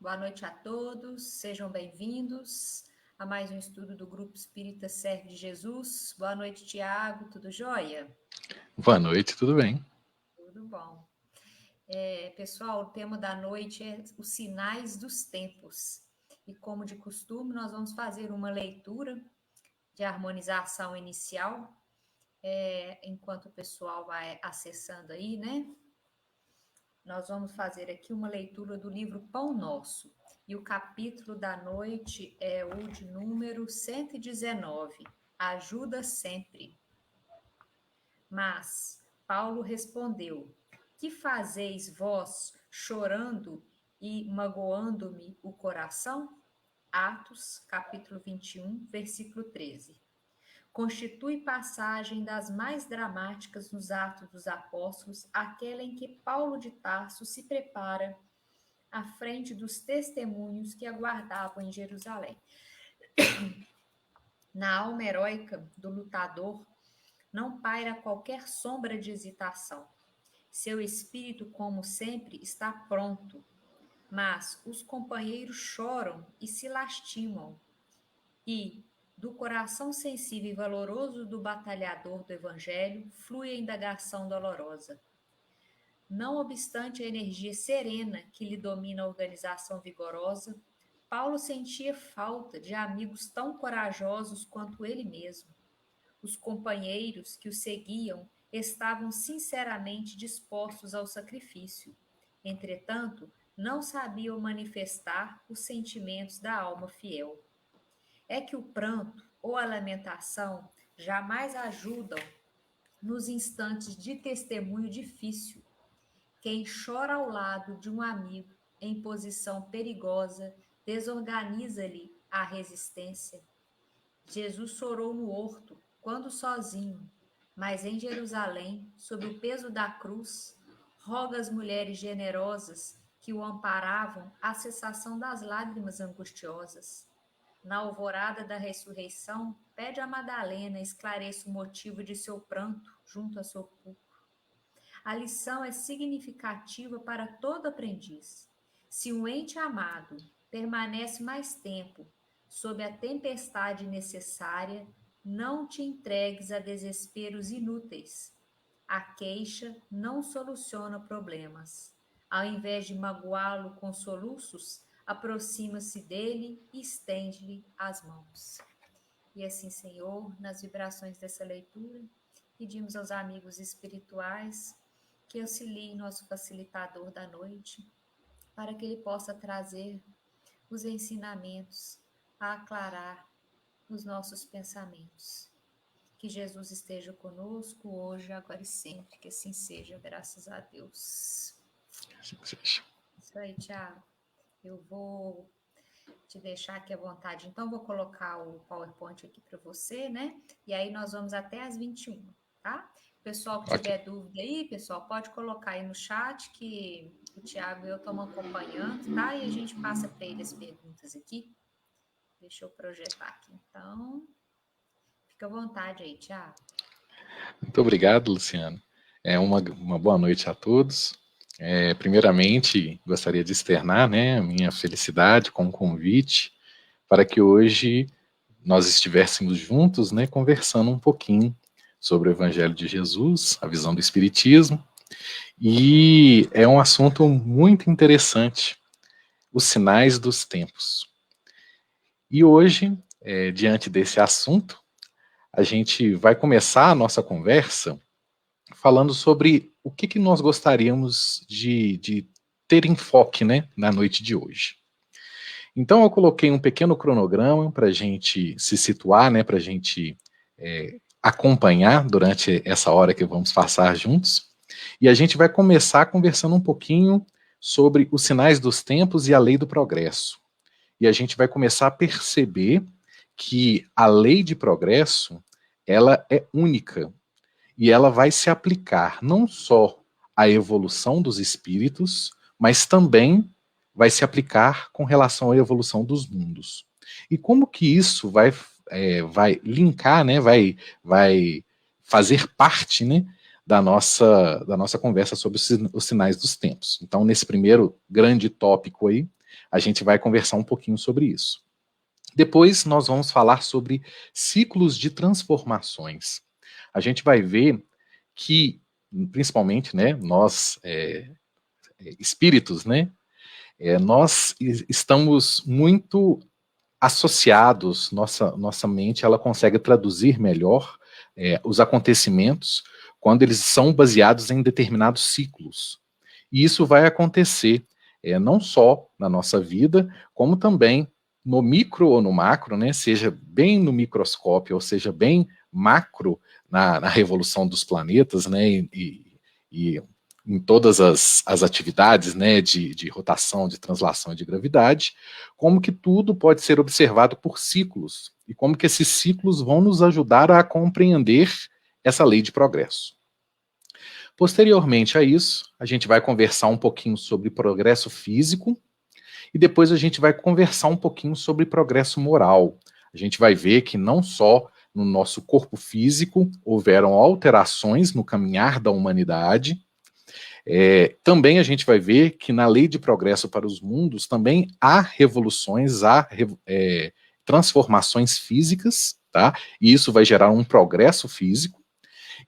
Boa noite a todos, sejam bem-vindos a mais um estudo do Grupo Espírita Servo de Jesus. Boa noite, Tiago, tudo jóia? Boa noite, tudo bem? Tudo bom. Pessoal, o tema da noite é os sinais dos tempos. E como de costume, nós vamos fazer uma leitura de harmonização inicial, enquanto o pessoal vai acessando aí, né? Nós vamos fazer aqui uma leitura do livro Pão Nosso. E o capítulo da noite é o de número 119, Ajuda Sempre. Mas Paulo respondeu: Que fazeis vós chorando e magoando-me o coração? Atos, capítulo 21, versículo 13. Constitui passagem das mais dramáticas nos Atos dos Apóstolos, aquela em que Paulo de Tarso se prepara à frente dos testemunhos que aguardavam em Jerusalém. Na alma heróica do lutador não paira qualquer sombra de hesitação. Seu espírito, como sempre, está pronto, mas os companheiros choram e se lastimam, e, do coração sensível e valoroso do batalhador do Evangelho, flui a indagação dolorosa. Não obstante a energia serena que lhe domina a organização vigorosa, Paulo sentia falta de amigos tão corajosos quanto ele mesmo. Os companheiros que o seguiam estavam sinceramente dispostos ao sacrifício. Entretanto, não sabiam manifestar os sentimentos da alma fiel. É que o pranto ou a lamentação jamais ajudam nos instantes de testemunho difícil. Quem chora ao lado de um amigo em posição perigosa desorganiza-lhe a resistência. Jesus chorou no horto, quando sozinho, mas em Jerusalém, sob o peso da cruz, roga às mulheres generosas que o amparavam a cessação das lágrimas angustiosas. Na alvorada da ressurreição, pede a Madalena esclareça o motivo de seu pranto junto a seu sepulcro. A lição é significativa para todo aprendiz. Se um ente amado permanece mais tempo sob a tempestade necessária, não te entregues a desesperos inúteis. A queixa não soluciona problemas. Ao invés de magoá-lo com soluços, aproxima-se dele e estende-lhe as mãos. E assim, Senhor, nas vibrações dessa leitura, pedimos aos amigos espirituais que auxiliem nosso facilitador da noite, para que ele possa trazer os ensinamentos a aclarar os nossos pensamentos. Que Jesus esteja conosco hoje, agora e sempre, que assim seja, graças a Deus. Assim seja. Isso aí, Tiago. Eu vou te deixar aqui à vontade. Então, vou colocar o PowerPoint aqui para você, né? E aí nós vamos até às 21, tá? Pessoal que tiver dúvida aí, pessoal, pode colocar aí no chat que o Tiago e eu estamos acompanhando, tá? E a gente passa para ele as perguntas aqui. Deixa eu projetar aqui, então. Fica à vontade aí, Tiago. Muito obrigado, Luciano. Uma boa noite a todos. Primeiramente, gostaria de externar, né, a minha felicidade com o convite para que hoje nós estivéssemos juntos, né, conversando um pouquinho sobre o Evangelho de Jesus, a visão do Espiritismo, e é um assunto muito interessante, os sinais dos tempos. E hoje, diante desse assunto, a gente vai começar a nossa conversa falando sobre o que nós gostaríamos de ter enfoque, né, na noite de hoje. Então eu coloquei um pequeno cronograma para a gente se situar, né, para a gente acompanhar durante essa hora que vamos passar juntos. E a gente vai começar conversando um pouquinho sobre os sinais dos tempos e a lei do progresso. E a gente vai começar a perceber que a lei de progresso, ela é única. E ela vai se aplicar não só à evolução dos espíritos, mas também vai se aplicar com relação à evolução dos mundos. E como que isso vai linkar, né, vai fazer parte, né, da nossa conversa sobre os sinais dos tempos. Então, nesse primeiro grande tópico aí, A gente vai conversar um pouquinho sobre isso. Depois nós vamos falar sobre ciclos de transformações. A gente vai ver que, principalmente, né, nós espíritos, né, nós estamos muito associados, nossa mente ela consegue traduzir melhor os acontecimentos quando eles são baseados em determinados ciclos. E isso vai acontecer não só na nossa vida, como também no micro ou no macro, né, seja bem no microscópio, ou seja bem macro na revolução dos planetas, né, e em todas as atividades, né, de rotação, de translação e de gravidade, como que tudo pode ser observado por ciclos, e como que esses ciclos vão nos ajudar a compreender essa lei de progresso. Posteriormente a isso, a gente vai conversar um pouquinho sobre progresso físico, e depois a gente vai conversar um pouquinho sobre progresso moral. A gente vai ver que não só no nosso corpo físico houveram alterações no caminhar da humanidade, também a gente vai ver que na lei de progresso para os mundos também há revoluções, há transformações físicas, tá? E isso vai gerar um progresso físico.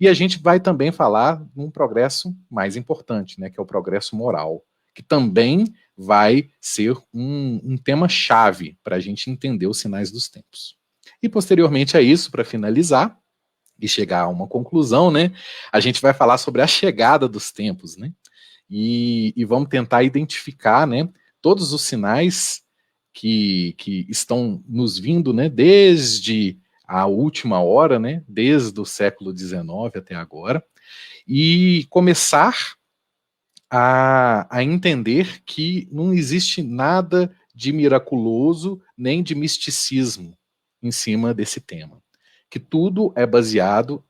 E a gente vai também falar de um progresso mais importante, né, que é o progresso moral, que também vai ser um tema-chave para a gente entender os sinais dos tempos. E posteriormente a isso, para finalizar e chegar a uma conclusão, né, a gente vai falar sobre a chegada dos tempos, né, e vamos tentar identificar, né, todos os sinais que estão nos vindo, né, desde a última hora, né, desde o século XIX até agora, e começar a entender que não existe nada de miraculoso nem de misticismo em cima desse tema. Que tudo é baseado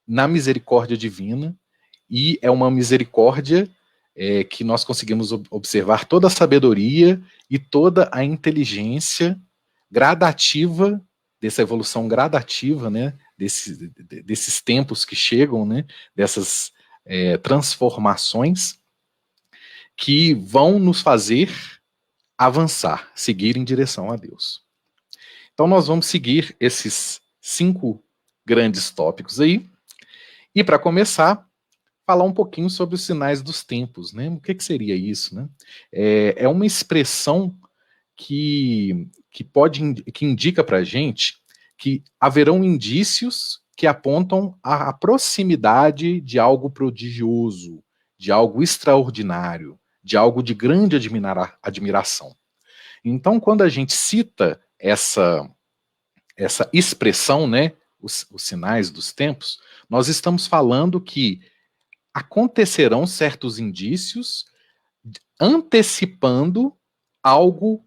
na misericórdia divina, e é uma misericórdia que nós conseguimos observar toda a sabedoria e toda a inteligência gradativa, dessa evolução gradativa, né, desses tempos que chegam, né, dessas transformações que vão nos fazer avançar, seguir em direção a Deus. Então nós vamos seguir esses 5 grandes tópicos aí, e para começar, falar um pouquinho sobre os sinais dos tempos, né? O que seria isso, né? É uma expressão que indica para a gente que haverão indícios que apontam a proximidade de algo prodigioso, de algo extraordinário, de algo de grande admiração. Então, quando a gente cita essa expressão, né, os sinais dos tempos, nós estamos falando que acontecerão certos indícios antecipando algo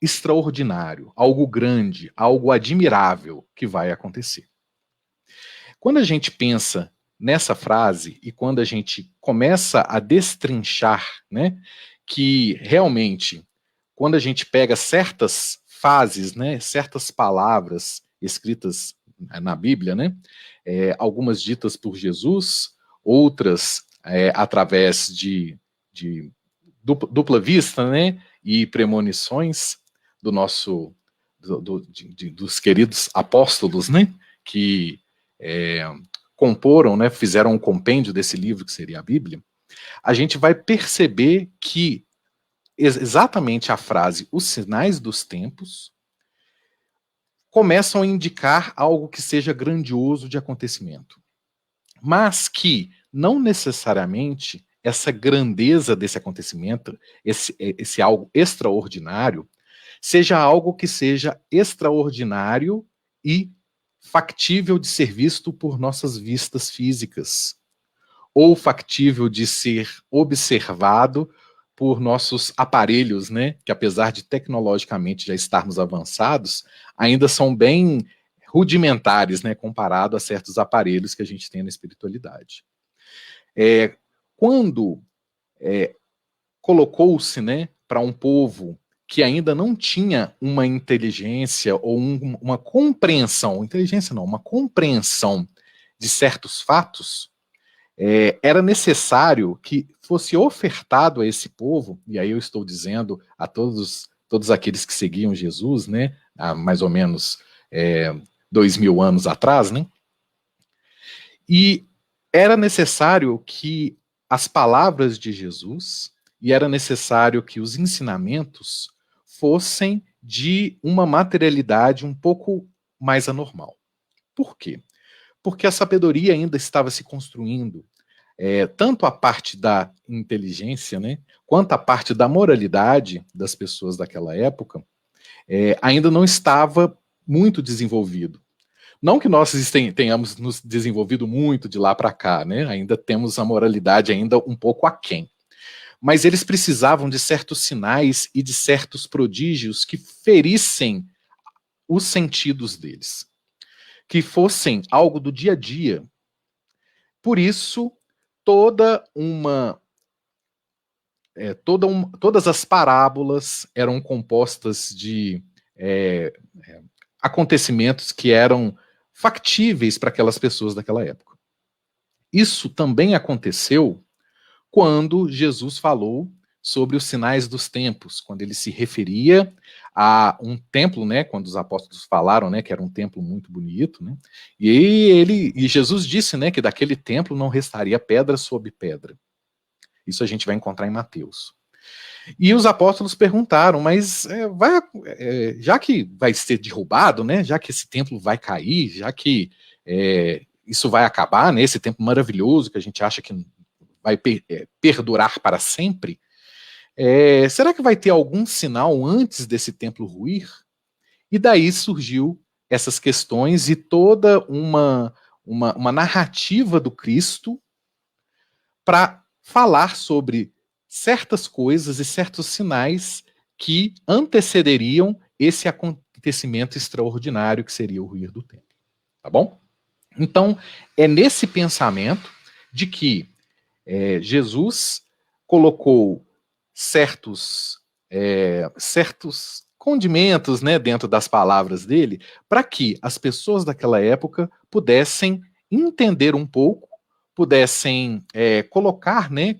extraordinário, algo grande, algo admirável que vai acontecer. Quando a gente pensa nessa frase e quando a gente começa a destrinchar, né, que realmente, quando a gente pega certas frases, né, certas palavras escritas na Bíblia, né, algumas ditas por Jesus, outras através de dupla vista, né, e premonições dos queridos apóstolos, né, que comporam, né, fizeram um compêndio desse livro que seria a Bíblia, a gente vai perceber que exatamente a frase "os sinais dos tempos" começam a indicar algo que seja grandioso de acontecimento, mas que não necessariamente essa grandeza desse acontecimento, esse algo extraordinário, seja algo que seja extraordinário e factível de ser visto por nossas vistas físicas, ou factível de ser observado por nossos aparelhos, né, que apesar de tecnologicamente já estarmos avançados, ainda são bem rudimentares, né, comparado a certos aparelhos que a gente tem na espiritualidade. Quando colocou-se, né, para um povo que ainda não tinha uma inteligência ou uma compreensão, inteligência não, uma compreensão de certos fatos, era necessário que fosse ofertado a esse povo, e aí eu estou dizendo a todos aqueles que seguiam Jesus, né, há mais ou menos 2000 anos atrás, né, e era necessário que as palavras de Jesus, e era necessário que os ensinamentos fossem de uma materialidade um pouco mais anormal. Por quê? Porque a sabedoria ainda estava se construindo, tanto a parte da inteligência, né, quanto a parte da moralidade das pessoas daquela época, ainda não estava muito desenvolvido. Não que nós tenhamos nos desenvolvido muito de lá para cá, né? Ainda temos a moralidade ainda um pouco aquém. Mas eles precisavam de certos sinais e de certos prodígios que ferissem os sentidos deles, que fossem algo do dia a dia. Por isso, todas as parábolas eram compostas de acontecimentos que eram factíveis para aquelas pessoas daquela época. Isso também aconteceu quando Jesus falou sobre os sinais dos tempos, quando ele se referia a um templo, né, quando os apóstolos falaram, né, que era um templo muito bonito, né, e Jesus disse, né, que daquele templo não restaria pedra sobre pedra. Isso a gente vai encontrar em Mateus. E os apóstolos perguntaram, mas já que vai ser derrubado, né, já que esse templo vai cair, já que isso vai acabar, né, esse templo maravilhoso que a gente acha que vai perdurar para sempre, será que vai ter algum sinal antes desse templo ruir? E daí surgiu essas questões e toda uma narrativa do Cristo para falar sobre certas coisas e certos sinais que antecederiam esse acontecimento extraordinário que seria o ruir do templo. Tá bom? Então, é nesse pensamento de que Jesus colocou certos condimentos, né, dentro das palavras dele, para que as pessoas daquela época pudessem entender um pouco, pudessem colocar, né,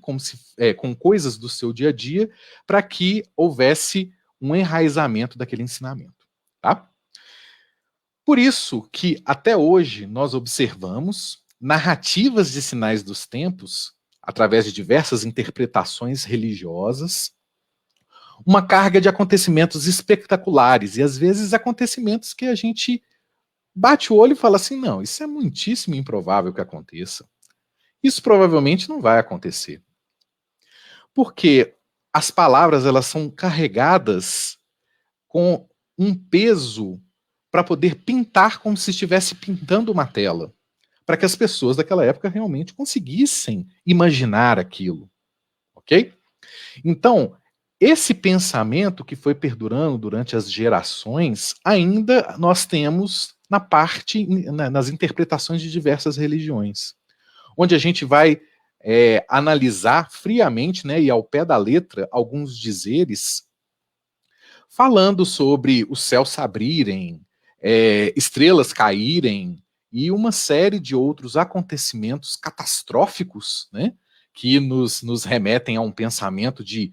com coisas do seu dia a dia, para que houvesse um enraizamento daquele ensinamento. Tá? Por isso que até hoje nós observamos narrativas de sinais dos tempos, através de diversas interpretações religiosas, uma carga de acontecimentos espetaculares, e às vezes acontecimentos que a gente bate o olho e fala assim, não, isso é muitíssimo improvável que aconteça. Isso provavelmente não vai acontecer. Porque as palavras, elas são carregadas com um peso para poder pintar como se estivesse pintando uma tela, para que as pessoas daquela época realmente conseguissem imaginar aquilo, ok? Então, esse pensamento que foi perdurando durante as gerações, ainda nós temos nas interpretações de diversas religiões, onde a gente vai analisar friamente, né, e ao pé da letra, alguns dizeres falando sobre os céus se abrirem, estrelas caírem e uma série de outros acontecimentos catastróficos, né, que nos remetem a um pensamento de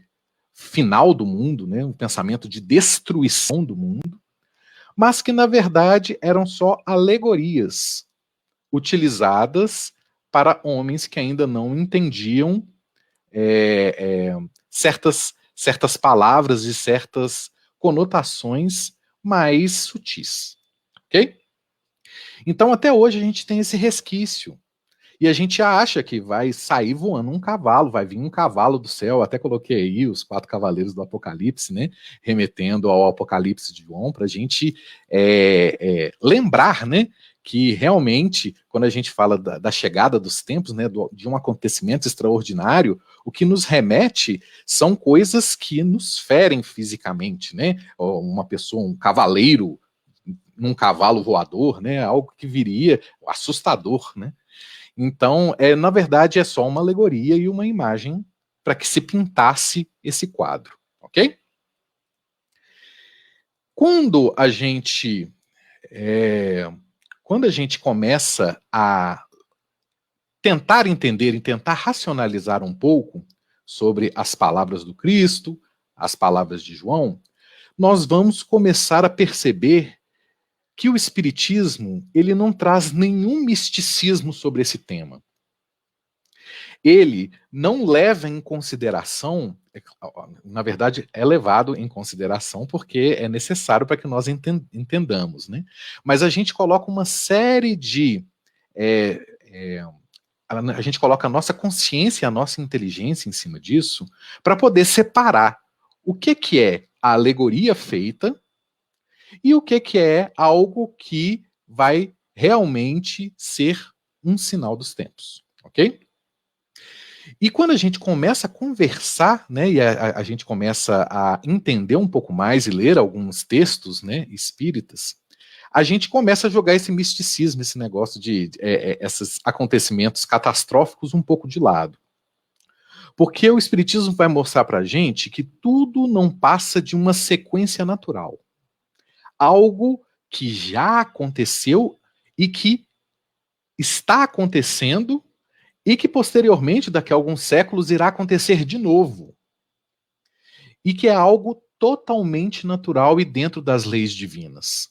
final do mundo, né, um pensamento de destruição do mundo, mas que na verdade eram só alegorias utilizadas para homens que ainda não entendiam certas palavras e certas conotações mais sutis, ok? Então até hoje a gente tem esse resquício e a gente acha que vai sair voando um cavalo, vai vir um cavalo do céu, até coloquei aí os 4 cavaleiros do Apocalipse, né, remetendo ao Apocalipse de João, para a gente lembrar, né, que realmente, quando a gente fala da chegada dos tempos, né, de um acontecimento extraordinário, o que nos remete são coisas que nos ferem fisicamente, né, uma pessoa, um cavaleiro num cavalo voador, né, algo que viria assustador, né. Então, na verdade, é só uma alegoria e uma imagem para que se pintasse esse quadro, ok? Quando a gente começa a tentar entender e tentar racionalizar um pouco sobre as palavras do Cristo, as palavras de João, nós vamos começar a perceber que o Espiritismo, ele não traz nenhum misticismo sobre esse tema. Ele não leva em consideração, na verdade é levado em consideração porque é necessário para que nós entendamos, né? Mas a gente coloca uma série de... a gente coloca a nossa consciência, a nossa inteligência em cima disso, para poder separar o que é a alegoria feita e o que é algo que vai realmente ser um sinal dos tempos, ok? E quando a gente começa a conversar, né, e a gente começa a entender um pouco mais e ler alguns textos, né, espíritas, a gente começa a jogar esse misticismo, esse negócio de esses acontecimentos catastróficos um pouco de lado. Porque o Espiritismo vai mostrar para a gente que tudo não passa de uma sequência natural. Algo que já aconteceu e que está acontecendo e que posteriormente, daqui a alguns séculos, irá acontecer de novo. E que é algo totalmente natural e dentro das leis divinas.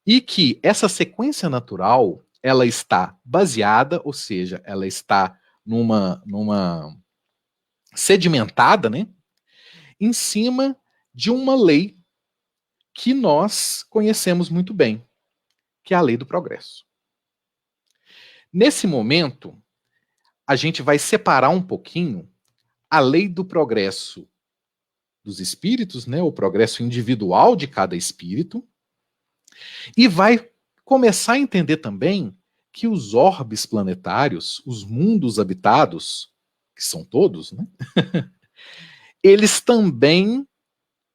E que essa sequência natural, ela está baseada, ou seja, ela está numa sedimentada, né, em cima de uma lei que nós conhecemos muito bem, que é a lei do progresso. Nesse momento, a gente vai separar um pouquinho a lei do progresso dos espíritos, né, o progresso individual de cada espírito, e vai começar a entender também que os orbes planetários, os mundos habitados, que são todos, né, eles também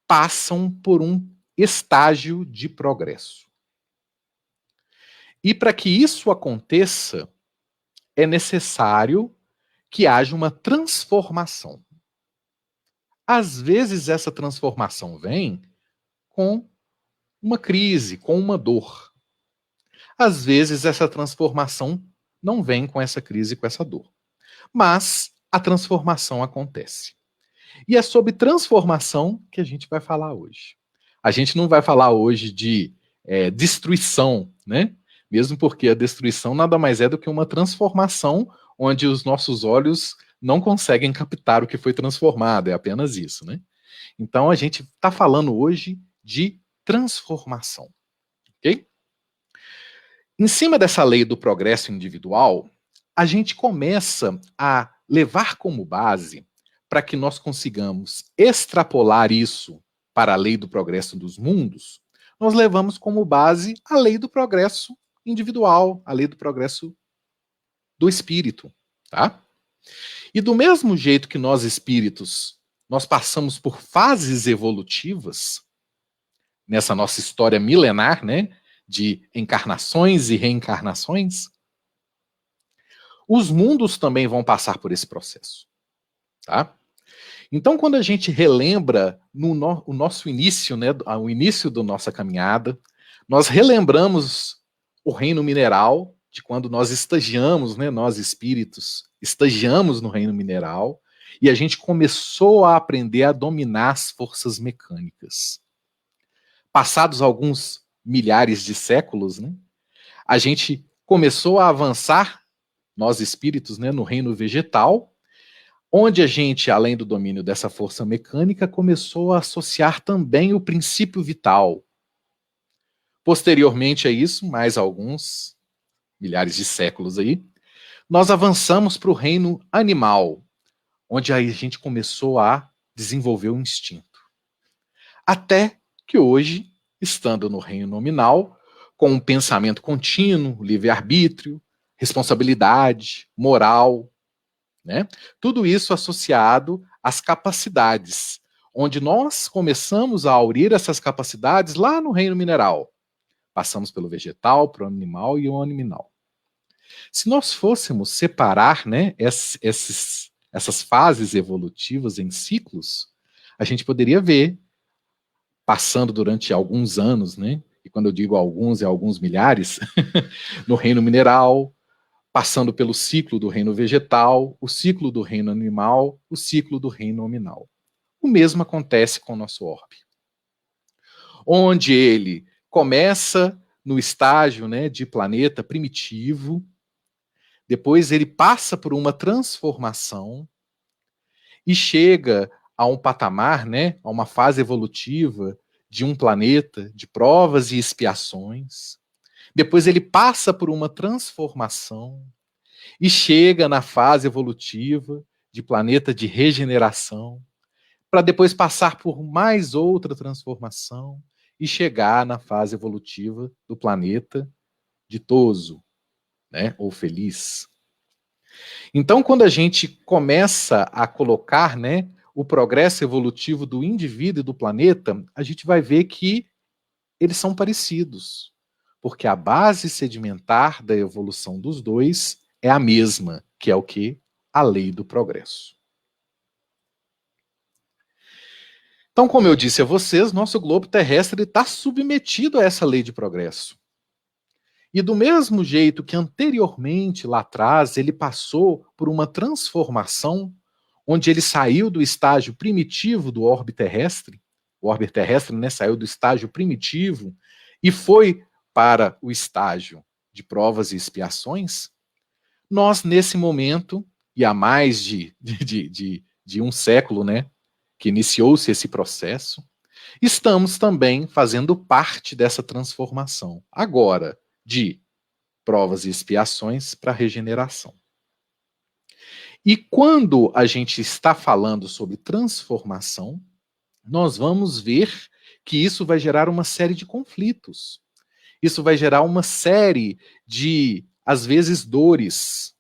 passam por um estágio de progresso. E para que isso aconteça, é necessário que haja uma transformação. Às vezes essa transformação vem com uma crise, com uma dor. Às vezes essa transformação não vem com essa crise, com essa dor. Mas a transformação acontece. E é sobre transformação que a gente vai falar hoje. A gente não vai falar hoje de destruição, né? Mesmo porque a destruição nada mais é do que uma transformação onde os nossos olhos não conseguem captar o que foi transformado, é apenas isso, né? Então a gente está falando hoje de transformação, ok? Em cima dessa lei do progresso individual, a gente começa a levar como base para que nós consigamos extrapolar isso para a lei do progresso dos mundos, nós levamos como base a lei do progresso individual, a lei do progresso do espírito, tá? E do mesmo jeito que nós espíritos, nós passamos por fases evolutivas nessa nossa história milenar, né, de encarnações e reencarnações, os mundos também vão passar por esse processo, tá? Então, quando a gente relembra o nosso início, né, o início da nossa caminhada, nós relembramos o reino mineral, de quando nós estagiamos, né, nós espíritos, estagiamos no reino mineral, e a gente começou a aprender a dominar as forças mecânicas. Passados alguns milhares de séculos, né, a gente começou a avançar, nós espíritos, né, no reino vegetal, onde a gente, além do domínio dessa força mecânica, começou a associar também o princípio vital. Posteriormente a isso, mais alguns milhares de séculos aí, nós avançamos para o reino animal, onde aí a gente começou a desenvolver o instinto. Até que hoje, estando no reino nominal, com um pensamento contínuo, livre-arbítrio, responsabilidade, moral, né? Tudo isso associado às capacidades, onde nós começamos a aurir essas capacidades lá no reino mineral. Passamos pelo vegetal, para o animal e o animal. Se nós fôssemos separar, né, essas fases evolutivas em ciclos, a gente poderia ver, passando durante alguns anos, né, e quando eu digo alguns, é alguns milhares, no reino mineral, passando pelo ciclo do reino vegetal, o ciclo do reino animal, o ciclo do reino nominal. O mesmo acontece com o nosso orbe, onde ele começa no estágio, né, de planeta primitivo, depois ele passa por uma transformação e chega a um patamar, né, a uma fase evolutiva de um planeta de provas e expiações. Depois ele passa por uma transformação e chega na fase evolutiva de planeta de regeneração, para depois passar por mais outra transformação e chegar na fase evolutiva do planeta ditoso, né, ou feliz. Então, quando a gente começa a colocar, né, o progresso evolutivo do indivíduo e do planeta, a gente vai ver que eles são parecidos, porque a base sedimentar da evolução dos dois é a mesma, que é o quê? A lei do progresso. Então, como eu disse a vocês, nosso globo terrestre está submetido a essa lei de progresso. E do mesmo jeito que anteriormente, lá atrás, ele passou por uma transformação, onde ele saiu do estágio primitivo do orbe terrestre, o orbe terrestre, né, saiu do estágio primitivo e foi para o estágio de provas e expiações, nós, nesse momento, e há mais de um século, né, que iniciou-se esse processo, estamos também fazendo parte dessa transformação. Agora, de provas e expiações para regeneração. E quando a gente está falando sobre transformação, nós vamos ver que isso vai gerar uma série de conflitos. Isso vai gerar uma série de, às vezes, dores,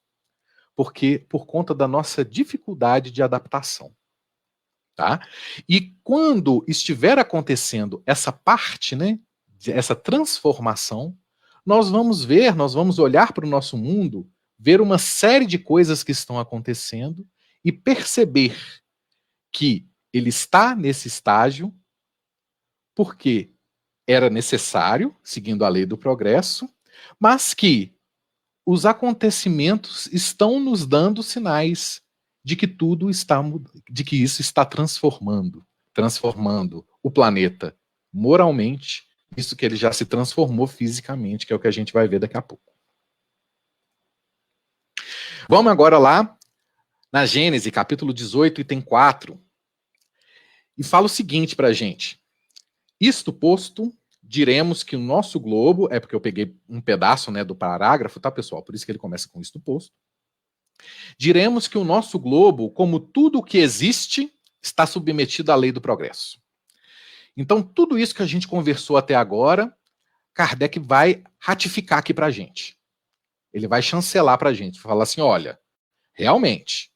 porque por conta da nossa dificuldade de adaptação. Tá? E quando estiver acontecendo essa parte, né, essa transformação, nós vamos olhar para o nosso mundo, ver uma série de coisas que estão acontecendo e perceber que ele está nesse estágio porque era necessário, seguindo a lei do progresso, mas que os acontecimentos estão nos dando sinais de que de que isso está transformando o planeta moralmente, isso que ele já se transformou fisicamente, que é o que a gente vai ver daqui a pouco. Vamos agora lá na Gênesis, capítulo 18, item 4, e fala o seguinte para a gente: isto posto, diremos que o nosso globo, é porque eu peguei um pedaço, né, do parágrafo, tá, pessoal? Por isso que ele começa com isto posto. Diremos que o nosso globo, como tudo o que existe, está submetido à lei do progresso. Então, tudo isso que a gente conversou até agora, Kardec vai ratificar aqui para a gente. Ele vai chancelar para a gente, falar assim, olha, realmente,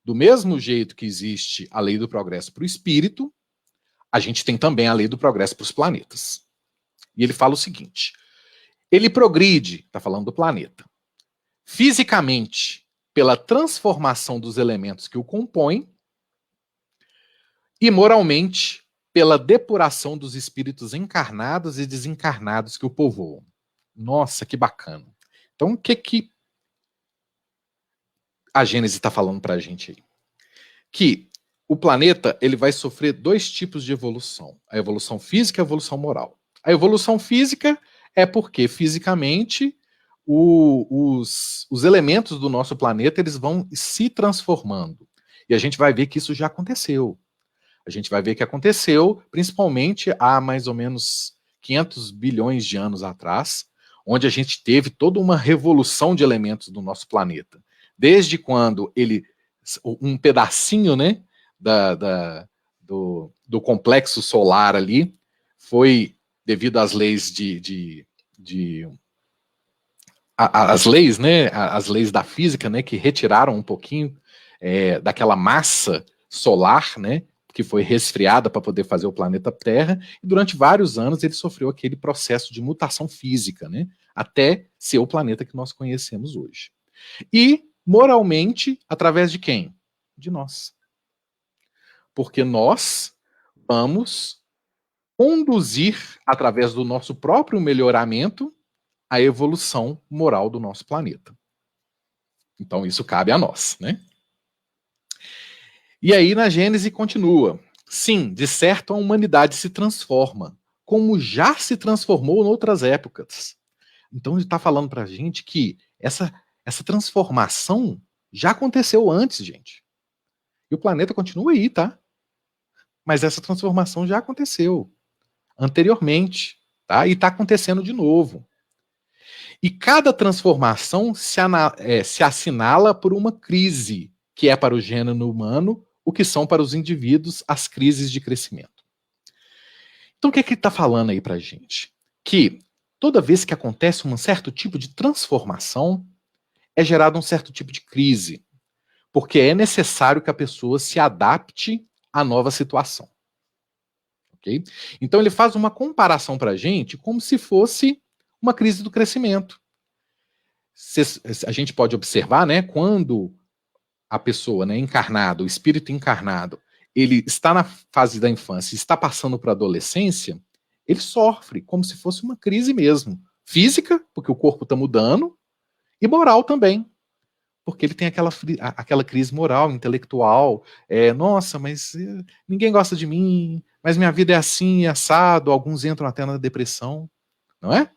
do mesmo jeito que existe a lei do progresso para o espírito, a gente tem também a lei do progresso para os planetas. E ele fala o seguinte, ele progride, está falando do planeta, fisicamente, pela transformação dos elementos que o compõem, e moralmente, pela depuração dos espíritos encarnados e desencarnados que o povoam. Nossa, que bacana. Então, o que a Gênesis está falando para a gente aí? Que o planeta ele vai sofrer dois tipos de evolução. A evolução física e a evolução moral. A evolução física é porque, fisicamente, os elementos do nosso planeta eles vão se transformando. E a gente vai ver que isso já aconteceu. A gente vai ver que aconteceu, principalmente há mais ou menos 500 bilhões de anos atrás, onde a gente teve toda uma revolução de elementos do nosso planeta. Desde quando um pedacinho, né, do complexo solar ali foi devido às leis as leis, né, as leis da física, né, que retiraram um pouquinho daquela massa solar, né, que foi resfriada para poder fazer o planeta Terra, e durante vários anos ele sofreu aquele processo de mutação física, né, até ser o planeta que nós conhecemos hoje. E, moralmente, através de quem? De nós. Porque nós vamos conduzir, através do nosso próprio melhoramento, a evolução moral do nosso planeta. Então isso cabe a nós, né? E aí na Gênese continua. Sim, de certo a humanidade se transforma, como já se transformou em outras épocas. Então ele está falando para a gente que essa transformação já aconteceu antes, gente. E o planeta continua aí, tá? Mas essa transformação já aconteceu anteriormente, tá? E está acontecendo de novo. E cada transformação se assinala por uma crise, que é para o gênero humano, o que são para os indivíduos as crises de crescimento. Então o que é que ele está falando aí para a gente? Que toda vez que acontece um certo tipo de transformação, é gerado um certo tipo de crise, porque é necessário que a pessoa se adapte à nova situação. Okay? Então ele faz uma comparação para a gente como se fosse uma crise do crescimento. A gente pode observar, né, quando a pessoa, né, encarnada, o espírito encarnado, ele está na fase da infância, está passando para a adolescência, ele sofre como se fosse uma crise mesmo. Física, porque o corpo está mudando, e moral também, porque ele tem aquela crise moral, intelectual. Nossa, mas ninguém gosta de mim, mas minha vida é assim, assado, alguns entram até na depressão, não é?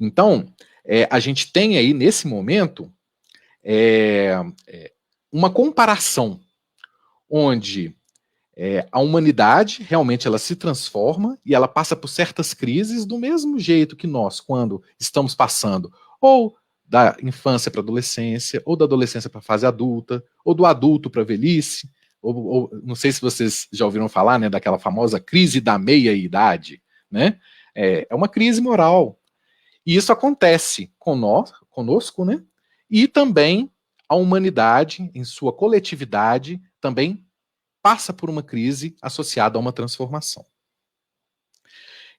Então, a gente tem aí, nesse momento, uma comparação onde a humanidade realmente ela se transforma e ela passa por certas crises do mesmo jeito que nós, quando estamos passando ou da infância para a adolescência, ou da adolescência para a fase adulta, ou do adulto para a velhice, ou não sei se vocês já ouviram falar, né, daquela famosa crise da meia-idade, né? É uma crise moral. E isso acontece conosco, né? E também a humanidade, em sua coletividade, também passa por uma crise associada a uma transformação.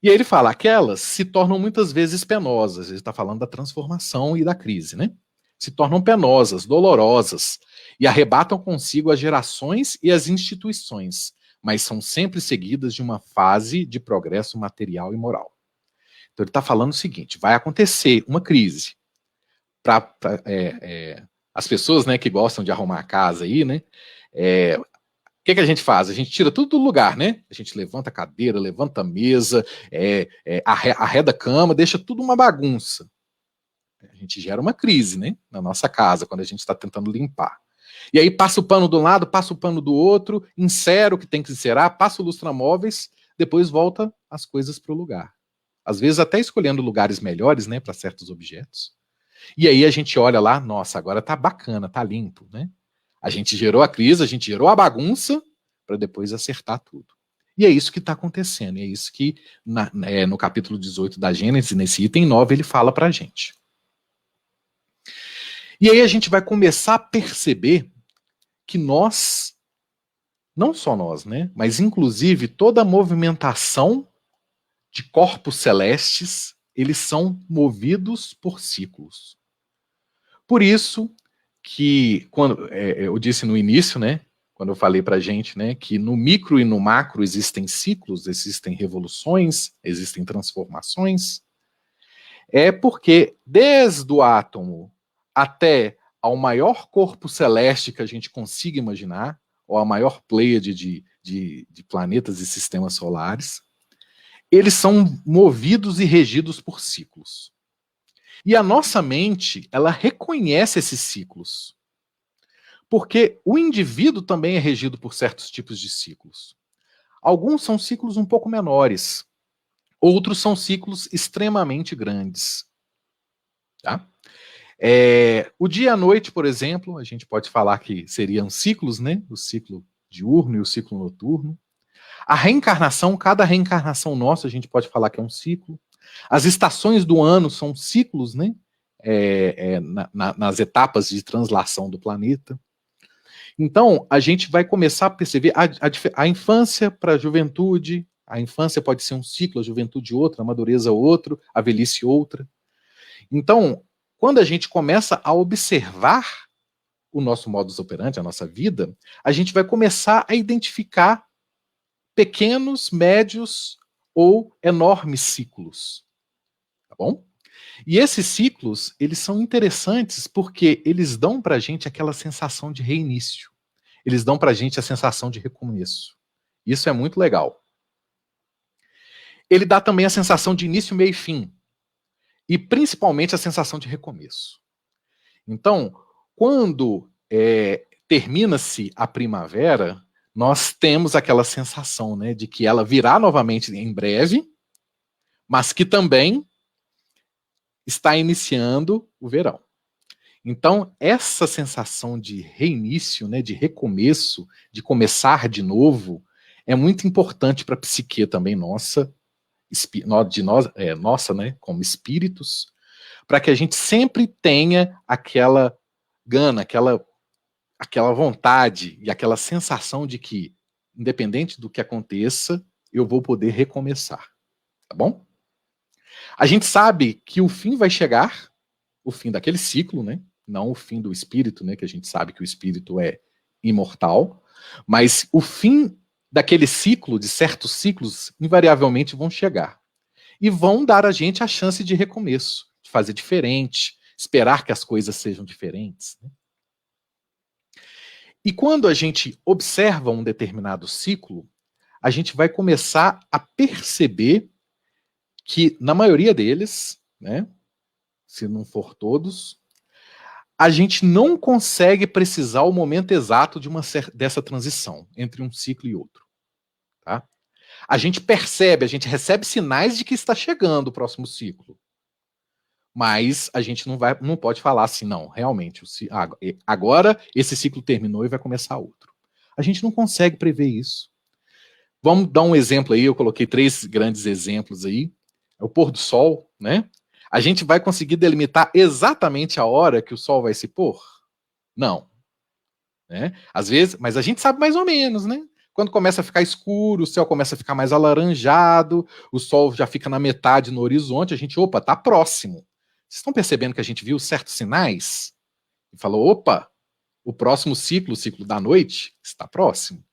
E aí ele fala, aquelas se tornam muitas vezes penosas, ele está falando da transformação e da crise, né? Se tornam penosas, dolorosas, e arrebatam consigo as gerações e as instituições, mas são sempre seguidas de uma fase de progresso material e moral. Então ele está falando o seguinte, vai acontecer uma crise. As pessoas, né, que gostam de arrumar a casa aí, né, o que a gente faz? A gente tira tudo do lugar, né? A gente levanta a cadeira, levanta a mesa, arreda a cama, deixa tudo uma bagunça. A gente gera uma crise, né? Na nossa casa, quando a gente está tentando limpar. E aí passa o pano de um lado, passa o pano do outro, insera o que tem que inserar, passa o lustramóveis, depois volta as coisas para o lugar. Às vezes até escolhendo lugares melhores, né, para certos objetos. E aí a gente olha lá, nossa, agora tá bacana, tá limpo, né? A gente gerou a crise, a gente gerou a bagunça para depois acertar tudo. E é isso que está acontecendo, e é isso que no capítulo 18 da Gênesis, nesse item 9, ele fala para a gente. E aí a gente vai começar a perceber que nós, não só nós, né, mas inclusive toda a movimentação de corpos celestes, eles são movidos por ciclos. Por isso que, quando eu disse no início, né, quando eu falei para a gente, né, que no micro e no macro existem ciclos, existem revoluções, existem transformações, é porque desde o átomo até ao maior corpo celeste que a gente consiga imaginar, ou a maior pleiade de planetas e sistemas solares, eles são movidos e regidos por ciclos. E a nossa mente, ela reconhece esses ciclos. Porque o indivíduo também é regido por certos tipos de ciclos. Alguns são ciclos um pouco menores, outros são ciclos extremamente grandes. Tá? O dia e a noite, por exemplo, a gente pode falar que seriam ciclos, né? O ciclo diurno e o ciclo noturno. A reencarnação, cada reencarnação nossa, a gente pode falar que é um ciclo. As estações do ano são ciclos, né? Nas etapas de translação do planeta. Então, a gente vai começar a perceber a infância para a juventude. A infância pode ser um ciclo, a juventude outra, a madureza outro, a velhice outra. Então, quando a gente começa a observar o nosso modus operandi, a nossa vida, a gente vai começar a identificar pequenos, médios ou enormes ciclos. Tá bom? E esses ciclos, eles são interessantes porque eles dão para a gente aquela sensação de reinício. Eles dão para a gente a sensação de recomeço. Isso é muito legal. Ele dá também a sensação de início, meio e fim. E principalmente a sensação de recomeço. Então, quando termina-se a primavera, nós temos aquela sensação, né, de que ela virá novamente em breve, mas que também está iniciando o verão. Então, essa sensação de reinício, né, de recomeço, de começar de novo, é muito importante para a psique também nossa, nossa, né, como espíritos, para que a gente sempre tenha aquela gana, aquela vontade e aquela sensação de que, independente do que aconteça, eu vou poder recomeçar. Tá bom? A gente sabe que o fim vai chegar, o fim daquele ciclo, né? Não o fim do espírito, né? Que a gente sabe que o espírito é imortal, mas o fim daquele ciclo, de certos ciclos, invariavelmente vão chegar. E vão dar a gente a chance de recomeço, de fazer diferente, esperar que as coisas sejam diferentes. Né? E quando a gente observa um determinado ciclo, a gente vai começar a perceber que, na maioria deles, né, se não for todos, a gente não consegue precisar o momento exato dessa transição entre um ciclo e outro. Tá? A gente percebe, a gente recebe sinais de que está chegando o próximo ciclo. Mas a gente não pode falar assim, não, realmente, agora esse ciclo terminou e vai começar outro. A gente não consegue prever isso. Vamos dar um exemplo aí, eu coloquei 3 grandes exemplos aí. É o pôr do sol, né? A gente vai conseguir delimitar exatamente a hora que o sol vai se pôr? Não. Né? Às vezes, mas a gente sabe mais ou menos, né? Quando começa a ficar escuro, o céu começa a ficar mais alaranjado, o sol já fica na metade no horizonte, a gente, opa, tá próximo. Vocês estão percebendo que a gente viu certos sinais? E falou, opa, o próximo ciclo, o ciclo da noite, está próximo.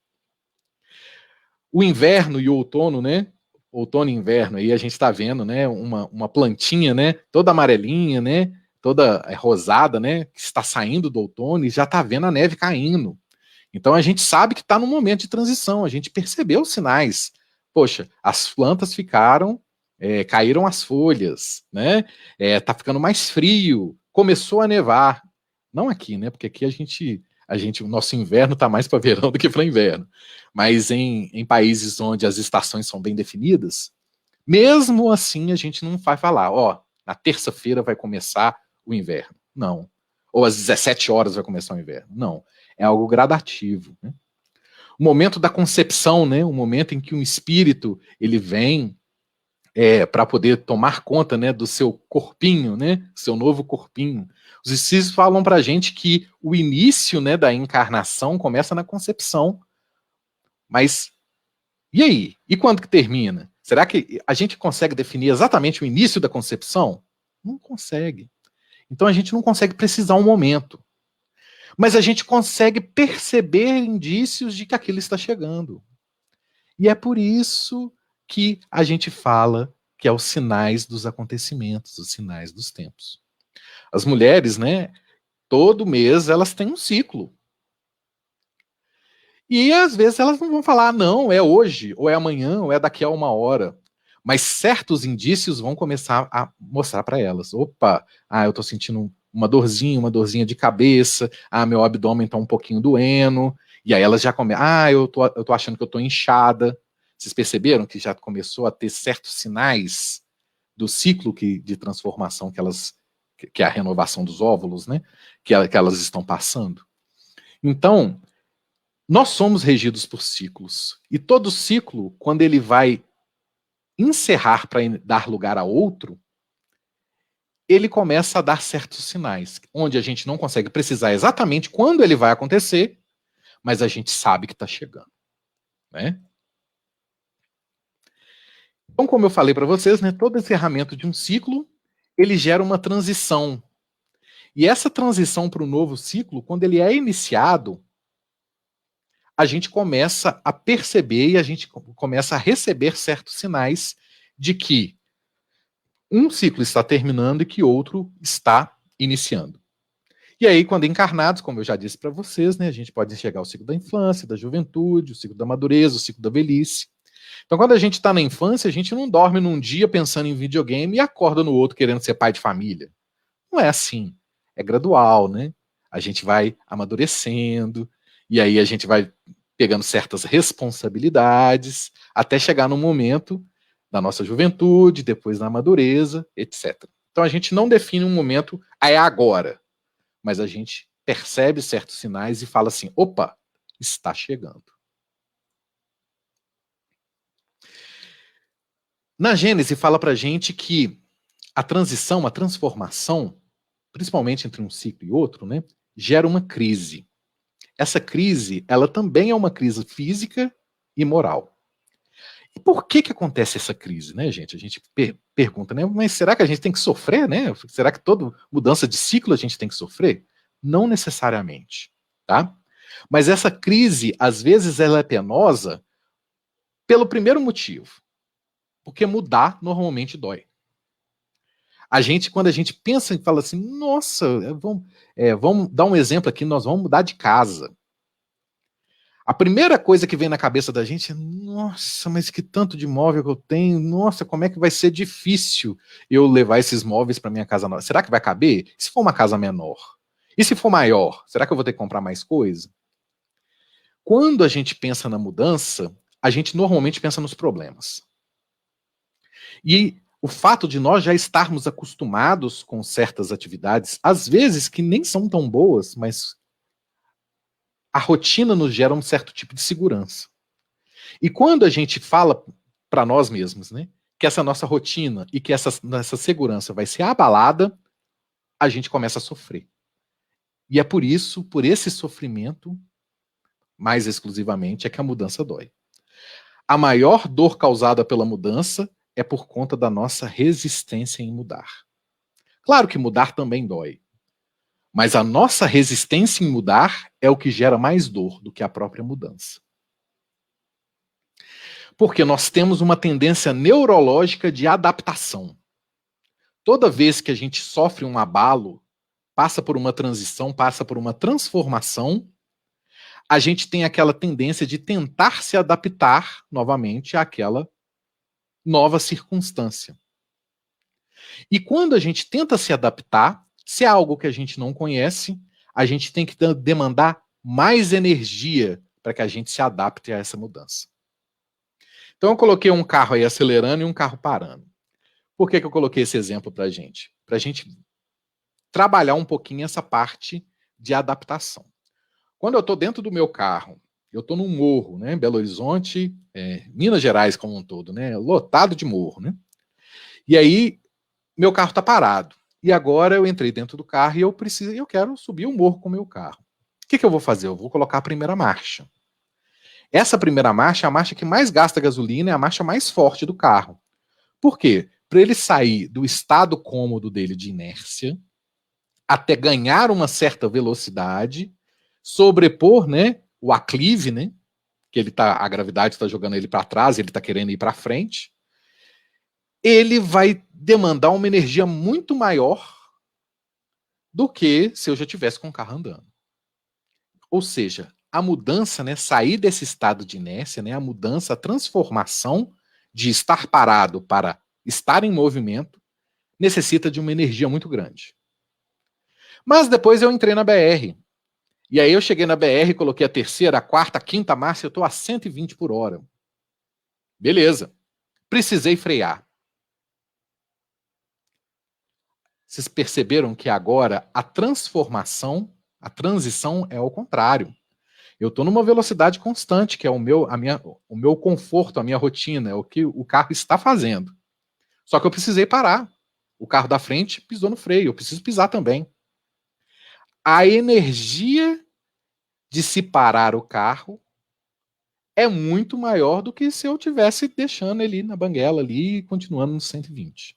O inverno e o outono, né? Outono e inverno, aí a gente está vendo, né? Uma plantinha, né? Toda amarelinha, né? Toda rosada, né? Que está saindo do outono e já está vendo a neve caindo. Então a gente sabe que está num momento de transição, a gente percebeu os sinais. Poxa, as plantas ficaram, caíram as folhas, né? Tá ficando mais frio, começou a nevar. Não aqui, né? Porque aqui o nosso inverno está mais para verão do que para inverno. Mas em países onde as estações são bem definidas, mesmo assim a gente não vai falar, ó, na terça-feira vai começar o inverno. Não. Ou às 17 horas vai começar o inverno. Não. É algo gradativo. Né? O momento da concepção, né? O momento em que um espírito ele vem para poder tomar conta, né, do seu corpinho, né, seu novo corpinho. Os espíritos falam para a gente que o início, né, da encarnação começa na concepção. Mas e aí? E quando que termina? Será que a gente consegue definir exatamente o início da concepção? Não consegue. Então a gente não consegue precisar um momento. Mas a gente consegue perceber indícios de que aquilo está chegando. E é por isso que a gente fala que é os sinais dos acontecimentos, os sinais dos tempos. As mulheres, né, todo mês elas têm um ciclo. E às vezes elas não vão falar, não, é hoje, ou é amanhã, ou é daqui a 1 hora. Mas certos indícios vão começar a mostrar para elas. Opa, eu estou sentindo uma dorzinha de cabeça, meu abdômen está um pouquinho doendo, e aí elas já começam, eu tô achando que eu estou inchada. Vocês perceberam que já começou a ter certos sinais do ciclo de transformação que é a renovação dos óvulos, né? Que elas estão passando. Então, nós somos regidos por ciclos. E todo ciclo, quando ele vai encerrar para dar lugar a outro, ele começa a dar certos sinais, onde a gente não consegue precisar exatamente quando ele vai acontecer, mas a gente sabe que está chegando. Né? Então, como eu falei para vocês, né, todo encerramento de um ciclo, ele gera uma transição. E essa transição para o novo ciclo, quando ele é iniciado, a gente começa a perceber e a gente começa a receber certos sinais de que um ciclo está terminando e que outro está iniciando. E aí, quando encarnados, como eu já disse para vocês, né, a gente pode enxergar o ciclo da infância, da juventude, o ciclo da madureza, o ciclo da velhice. Então, quando a gente está na infância, a gente não dorme num dia pensando em videogame e acorda no outro querendo ser pai de família. Não é assim. É gradual, né? A gente vai amadurecendo, e aí a gente vai pegando certas responsabilidades, até chegar no momento da nossa juventude, depois na madureza, etc. Então a gente não define um momento, é agora, mas a gente percebe certos sinais e fala assim, opa, está chegando. Na Gênese fala pra gente que a transição, a transformação, principalmente entre um ciclo e outro, né, gera uma crise. Essa crise, ela também é uma crise física e moral. E por que acontece essa crise, né, gente? A gente pergunta, né, mas será que a gente tem que sofrer, né? Será que toda mudança de ciclo a gente tem que sofrer? Não necessariamente, tá? Mas essa crise, às vezes, ela é penosa pelo primeiro motivo. Porque mudar normalmente dói. A gente, quando a gente pensa e fala assim, nossa, vamos dar um exemplo aqui, nós vamos mudar de casa. A primeira coisa que vem na cabeça da gente é, nossa, mas que tanto de móvel que eu tenho, nossa, como é que vai ser difícil eu levar esses móveis para minha casa nova. Será que vai caber? E se for uma casa menor? E se for maior? Será que eu vou ter que comprar mais coisa? Quando a gente pensa na mudança, a gente normalmente pensa nos problemas. E o fato de nós já estarmos acostumados com certas atividades, às vezes que nem são tão boas, mas a rotina nos gera um certo tipo de segurança. E quando a gente fala para nós mesmos, né, que essa nossa rotina e que essa segurança vai ser abalada, a gente começa a sofrer. E é por isso, por esse sofrimento, mais exclusivamente, é que a mudança dói. A maior dor causada pela mudança é por conta da nossa resistência em mudar. Claro que mudar também dói, mas a nossa resistência em mudar é o que gera mais dor do que a própria mudança. Porque nós temos uma tendência neurológica de adaptação. Toda vez que a gente sofre um abalo, passa por uma transição, passa por uma transformação, a gente tem aquela tendência de tentar se adaptar novamente àquela nova circunstância. E quando a gente tenta se adaptar, se é algo que a gente não conhece, a gente tem que demandar mais energia para que a gente se adapte a essa mudança. Então eu coloquei um carro aí acelerando e um carro parando. Por que eu coloquei esse exemplo para a gente? Para a gente trabalhar um pouquinho essa parte de adaptação. Quando eu estou dentro do meu carro, eu estou num morro, né, Belo Horizonte, Minas Gerais como um todo, né, lotado de morro, né? E aí meu carro está parado. E agora eu entrei dentro do carro e eu quero subir o morro com o meu carro. O que eu vou fazer? Eu vou colocar a primeira marcha. Essa primeira marcha é a marcha que mais gasta gasolina, é a marcha mais forte do carro. Por quê? Para ele sair do estado cômodo dele de inércia, até ganhar uma certa velocidade, sobrepor, né, o aclive, né, que a gravidade está jogando ele para trás, ele está querendo ir para frente, ele vai demandar uma energia muito maior do que se eu já tivesse com o carro andando. Ou seja, a mudança, né, sair desse estado de inércia, né, a mudança, a transformação de estar parado para estar em movimento, necessita de uma energia muito grande. Mas depois eu entrei na BR. E aí eu cheguei na BR, coloquei a terceira, a quarta, a quinta marcha, eu estou a 120 por hora. Beleza. Precisei frear. Vocês perceberam que agora a transformação, a transição é ao contrário. Eu estou numa velocidade constante, que é o meu conforto, a minha rotina, é o que o carro está fazendo. Só que eu precisei parar. O carro da frente pisou no freio, eu preciso pisar também. A energia de se parar o carro é muito maior do que se eu tivesse deixando ele na banguela ali e continuando no 120.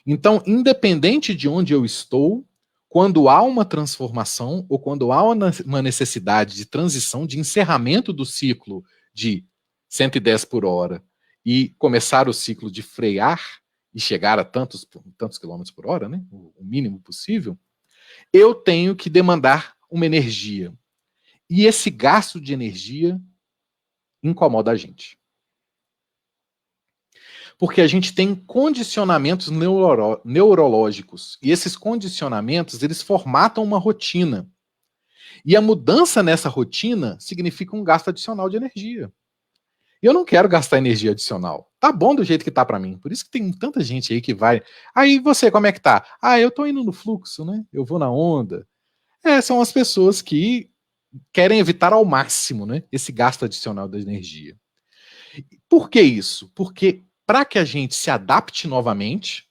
Então, independente de onde eu estou, quando há uma transformação ou quando há uma necessidade de transição, de encerramento do ciclo de 110 por hora e começar o ciclo de frear, e chegar a tantos quilômetros por hora, né, o mínimo possível, eu tenho que demandar uma energia. E esse gasto de energia incomoda a gente. Porque a gente tem condicionamentos neurológicos. E esses condicionamentos, eles formatam uma rotina. E a mudança nessa rotina significa um gasto adicional de energia. E eu não quero gastar energia adicional. Tá bom do jeito que tá para mim. Por isso que tem tanta gente aí que vai... Aí você, como é que tá? Ah, eu tô indo no fluxo, né? Eu vou na onda. São as pessoas que querem evitar ao máximo, né, esse gasto adicional da energia. Por que isso? Porque para que a gente se adapte novamente,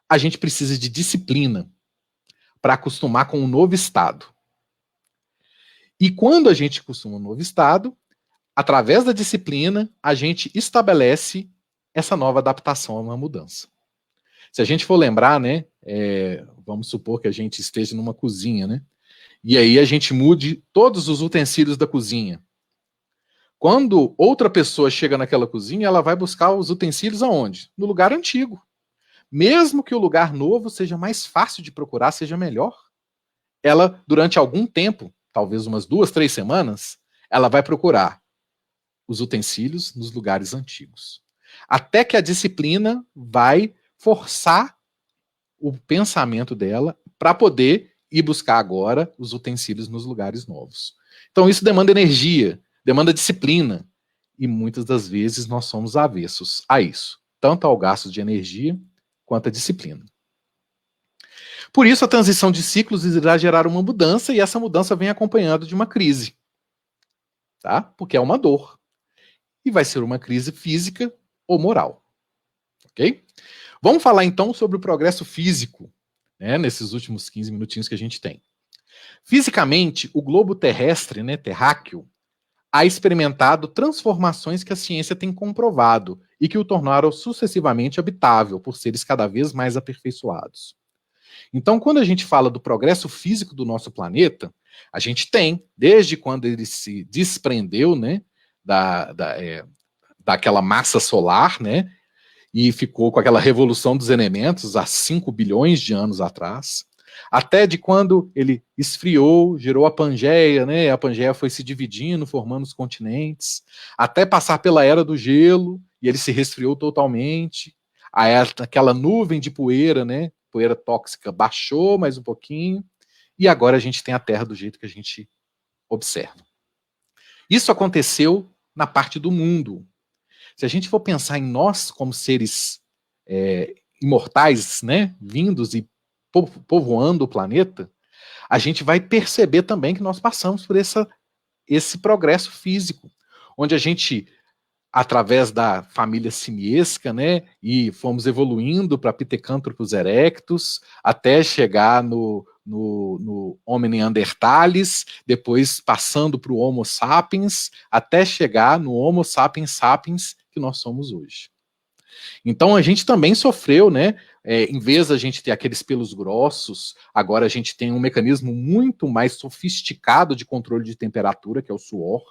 a gente precisa de disciplina para acostumar com um novo estado. E quando a gente acostuma um novo estado, através da disciplina, a gente estabelece essa nova adaptação a uma mudança. Se a gente for lembrar, né, vamos supor que a gente esteja numa cozinha, né, e aí a gente mude todos os utensílios da cozinha. Quando outra pessoa chega naquela cozinha, ela vai buscar os utensílios aonde? No lugar antigo. Mesmo que o lugar novo seja mais fácil de procurar, seja melhor, ela, durante algum tempo, talvez umas 2, 3 semanas, ela vai procurar os utensílios nos lugares antigos. Até que a disciplina vai forçar o pensamento dela para poder ir buscar agora os utensílios nos lugares novos. Então isso demanda energia, demanda disciplina, e muitas das vezes nós somos avessos a isso, tanto ao gasto de energia quanto à disciplina. Por isso a transição de ciclos irá gerar uma mudança, e essa mudança vem acompanhada de uma crise, tá? Porque é uma dor. E vai ser uma crise física ou moral. Ok? Vamos falar então sobre o progresso físico, né, nesses últimos 15 minutinhos que a gente tem. Fisicamente, o globo terrestre, né, terráqueo, ha experimentado transformações que a ciência tem comprovado e que o tornaram sucessivamente habitável por seres cada vez mais aperfeiçoados. Então, quando a gente fala do progresso físico do nosso planeta, a gente tem, desde quando ele se desprendeu, né, daquela massa solar, né, e ficou com aquela revolução dos elementos há 5 bilhões de anos atrás, até de quando ele esfriou, gerou a Pangeia, né? A Pangeia foi se dividindo, formando os continentes, até passar pela Era do Gelo, e ele se resfriou totalmente. Aquela nuvem de poeira, né? Poeira tóxica baixou mais um pouquinho, e agora a gente tem a Terra do jeito que a gente observa. Isso aconteceu na parte do mundo. Se a gente for pensar em nós como seres imortais, né, vindos e povoando o planeta, a gente vai perceber também que nós passamos por esse progresso físico, onde a gente, através da família simiesca, né, e fomos evoluindo para Pithecanthropus erectus, até chegar no Homo neanderthalis, depois passando para o Homo sapiens, até chegar no Homo sapiens sapiens que nós somos hoje. Então a gente também sofreu, né? Em vez da gente ter aqueles pelos grossos, agora a gente tem um mecanismo muito mais sofisticado de controle de temperatura, que é o suor.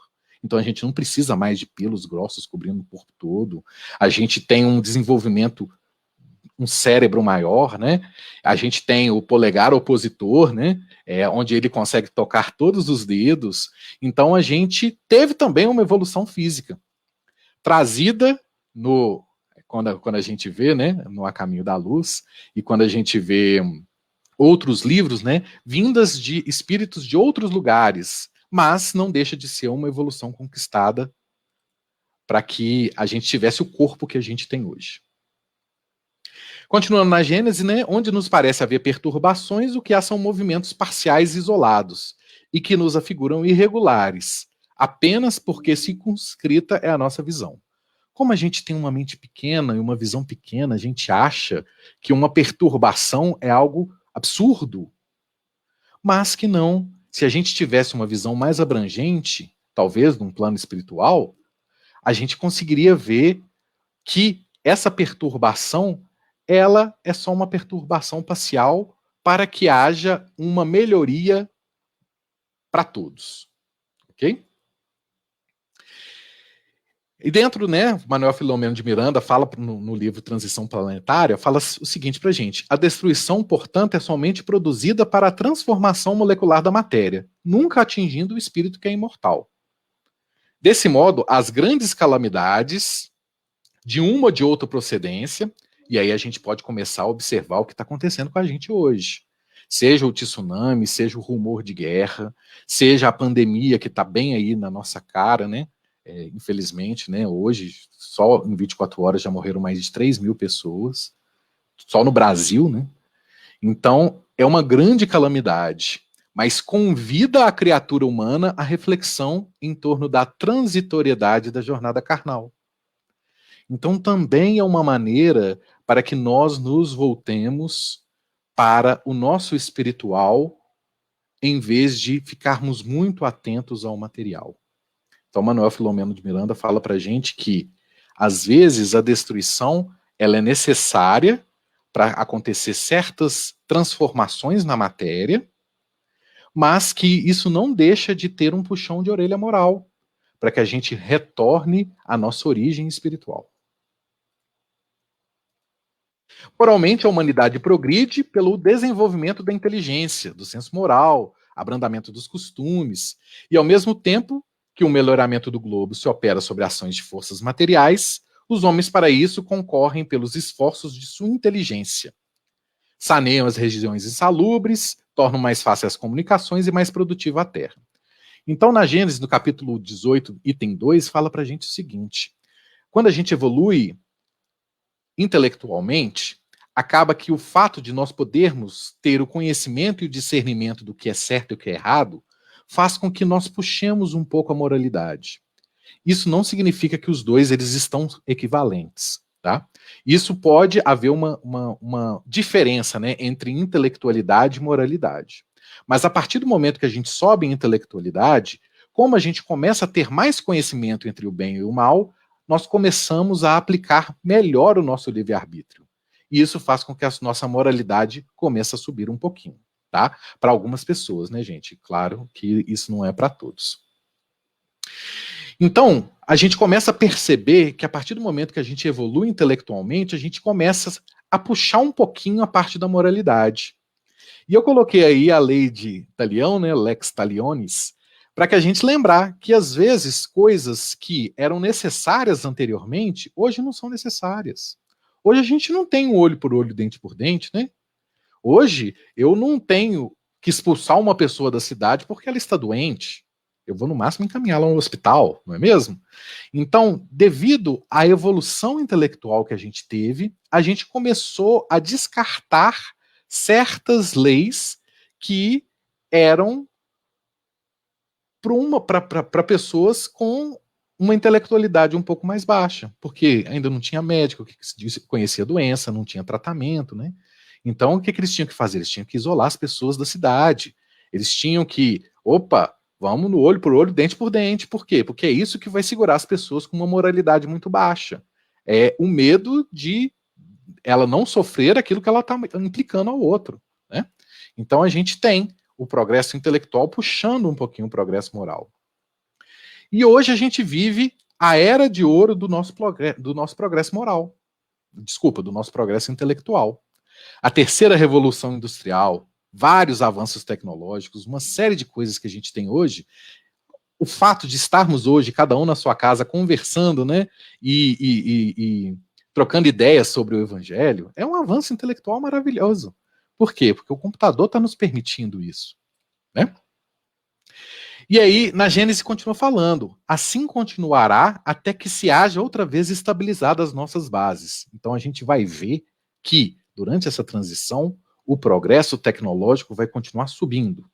Então a gente não precisa mais de pelos grossos cobrindo o corpo todo. A gente tem um desenvolvimento, um cérebro maior, né? A gente tem o polegar opositor, né? Onde ele consegue tocar todos os dedos. Então a gente teve também uma evolução física trazida quando a gente vê, né, no A Caminho da Luz, e quando a gente vê outros livros, né, vindas de espíritos de outros lugares, mas não deixa de ser uma evolução conquistada para que a gente tivesse o corpo que a gente tem hoje. Continuando na Gênese, né, onde nos parece haver perturbações, o que há são movimentos parciais isolados, e que nos afiguram irregulares, apenas porque circunscrita é a nossa visão. Como a gente tem uma mente pequena e uma visão pequena, a gente acha que uma perturbação é algo absurdo. Mas que não. Se a gente tivesse uma visão mais abrangente, talvez num plano espiritual, a gente conseguiria ver que essa perturbação, ela é só uma perturbação parcial para que haja uma melhoria para todos. Ok? E dentro, né, Manuel Filomeno de Miranda fala no livro Transição Planetária, fala o seguinte pra gente: a destruição, portanto, é somente produzida para a transformação molecular da matéria, nunca atingindo o espírito que é imortal. Desse modo, as grandes calamidades, de uma ou de outra procedência, e aí a gente pode começar a observar o que está acontecendo com a gente hoje. Seja o tsunami, seja o rumor de guerra, seja a pandemia que está bem aí na nossa cara, né? Infelizmente, né? Hoje, só em 24 horas já morreram mais de 3 mil pessoas, só no Brasil, né? Então, é uma grande calamidade, mas convida a criatura humana à reflexão em torno da transitoriedade da jornada carnal. Então, também é uma maneira para que nós nos voltemos para o nosso espiritual, em vez de ficarmos muito atentos ao material. Então, Manuel Filomeno de Miranda fala para a gente que, às vezes, a destruição ela é necessária para acontecer certas transformações na matéria, mas que isso não deixa de ter um puxão de orelha moral, para que a gente retorne à nossa origem espiritual. Moralmente, a humanidade progride pelo desenvolvimento da inteligência, do senso moral, abrandamento dos costumes, e ao mesmo tempo que o melhoramento do globo se opera sobre ações de forças materiais, os homens para isso concorrem pelos esforços de sua inteligência. Saneiam as regiões insalubres, tornam mais fáceis as comunicações e mais produtiva a terra. Então, na Gênesis, no capítulo 18, item 2, fala para a gente o seguinte: quando a gente evolui intelectualmente, acaba que o fato de nós podermos ter o conhecimento e o discernimento do que é certo e o que é errado faz com que nós puxemos um pouco a moralidade. Isso não significa que os dois eles estão equivalentes, tá? Isso pode haver uma diferença, né, entre intelectualidade e moralidade. Mas a partir do momento que a gente sobe em intelectualidade, como a gente começa a ter mais conhecimento entre o bem e o mal, nós começamos a aplicar melhor o nosso livre-arbítrio. E isso faz com que a nossa moralidade comece a subir um pouquinho, tá? Para algumas pessoas, né, gente? Claro que isso não é para todos. Então, a gente começa a perceber que a partir do momento que a gente evolui intelectualmente, a gente começa a puxar um pouquinho a parte da moralidade. E eu coloquei aí a lei de Talião, né, Lex Talionis, para que a gente lembrar que às vezes coisas que eram necessárias anteriormente, hoje não são necessárias. Hoje a gente não tem um olho por olho, dente por dente, né? Hoje eu não tenho que expulsar uma pessoa da cidade porque ela está doente. Eu vou no máximo encaminhá-la a um hospital, não é mesmo? Então, devido à evolução intelectual que a gente teve, a gente começou a descartar certas leis que eram para pessoas com uma intelectualidade um pouco mais baixa, porque ainda não tinha médico que conhecia a doença, não tinha tratamento, né? Então, o que eles tinham que fazer? Eles tinham que isolar as pessoas da cidade. Eles tinham que, vamos no olho por olho, dente por dente. Por quê? Porque é isso que vai segurar as pessoas com uma moralidade muito baixa. É o medo de ela não sofrer aquilo que ela está implicando ao outro, né? Então, a gente tem o progresso intelectual puxando um pouquinho o progresso moral. E hoje a gente vive a era de ouro do nosso progresso moral. Desculpa, do nosso progresso intelectual. A terceira revolução industrial, vários avanços tecnológicos, uma série de coisas que a gente tem hoje. O fato de estarmos hoje, cada um na sua casa, conversando, né, e trocando ideias sobre o evangelho, é um avanço intelectual maravilhoso. Por quê? Porque o computador está nos permitindo isso, né? E aí, na Gênesis continua falando, assim continuará até que se haja outra vez estabilizadas as nossas bases. Então a gente vai ver que, durante essa transição, o progresso tecnológico vai continuar subindo.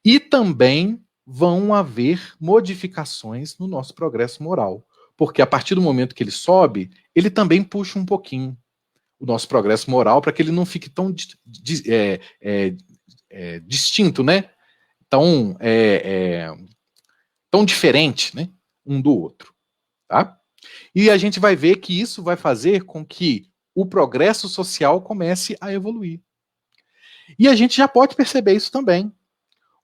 E também vão haver modificações no nosso progresso moral. Porque a partir do momento que ele sobe, ele também puxa um pouquinho o nosso progresso moral para que ele não fique tão distinto, né? Tão diferente, né? Um do outro. Tá? E a gente vai ver que isso vai fazer com que o progresso social comece a evoluir. E a gente já pode perceber isso também.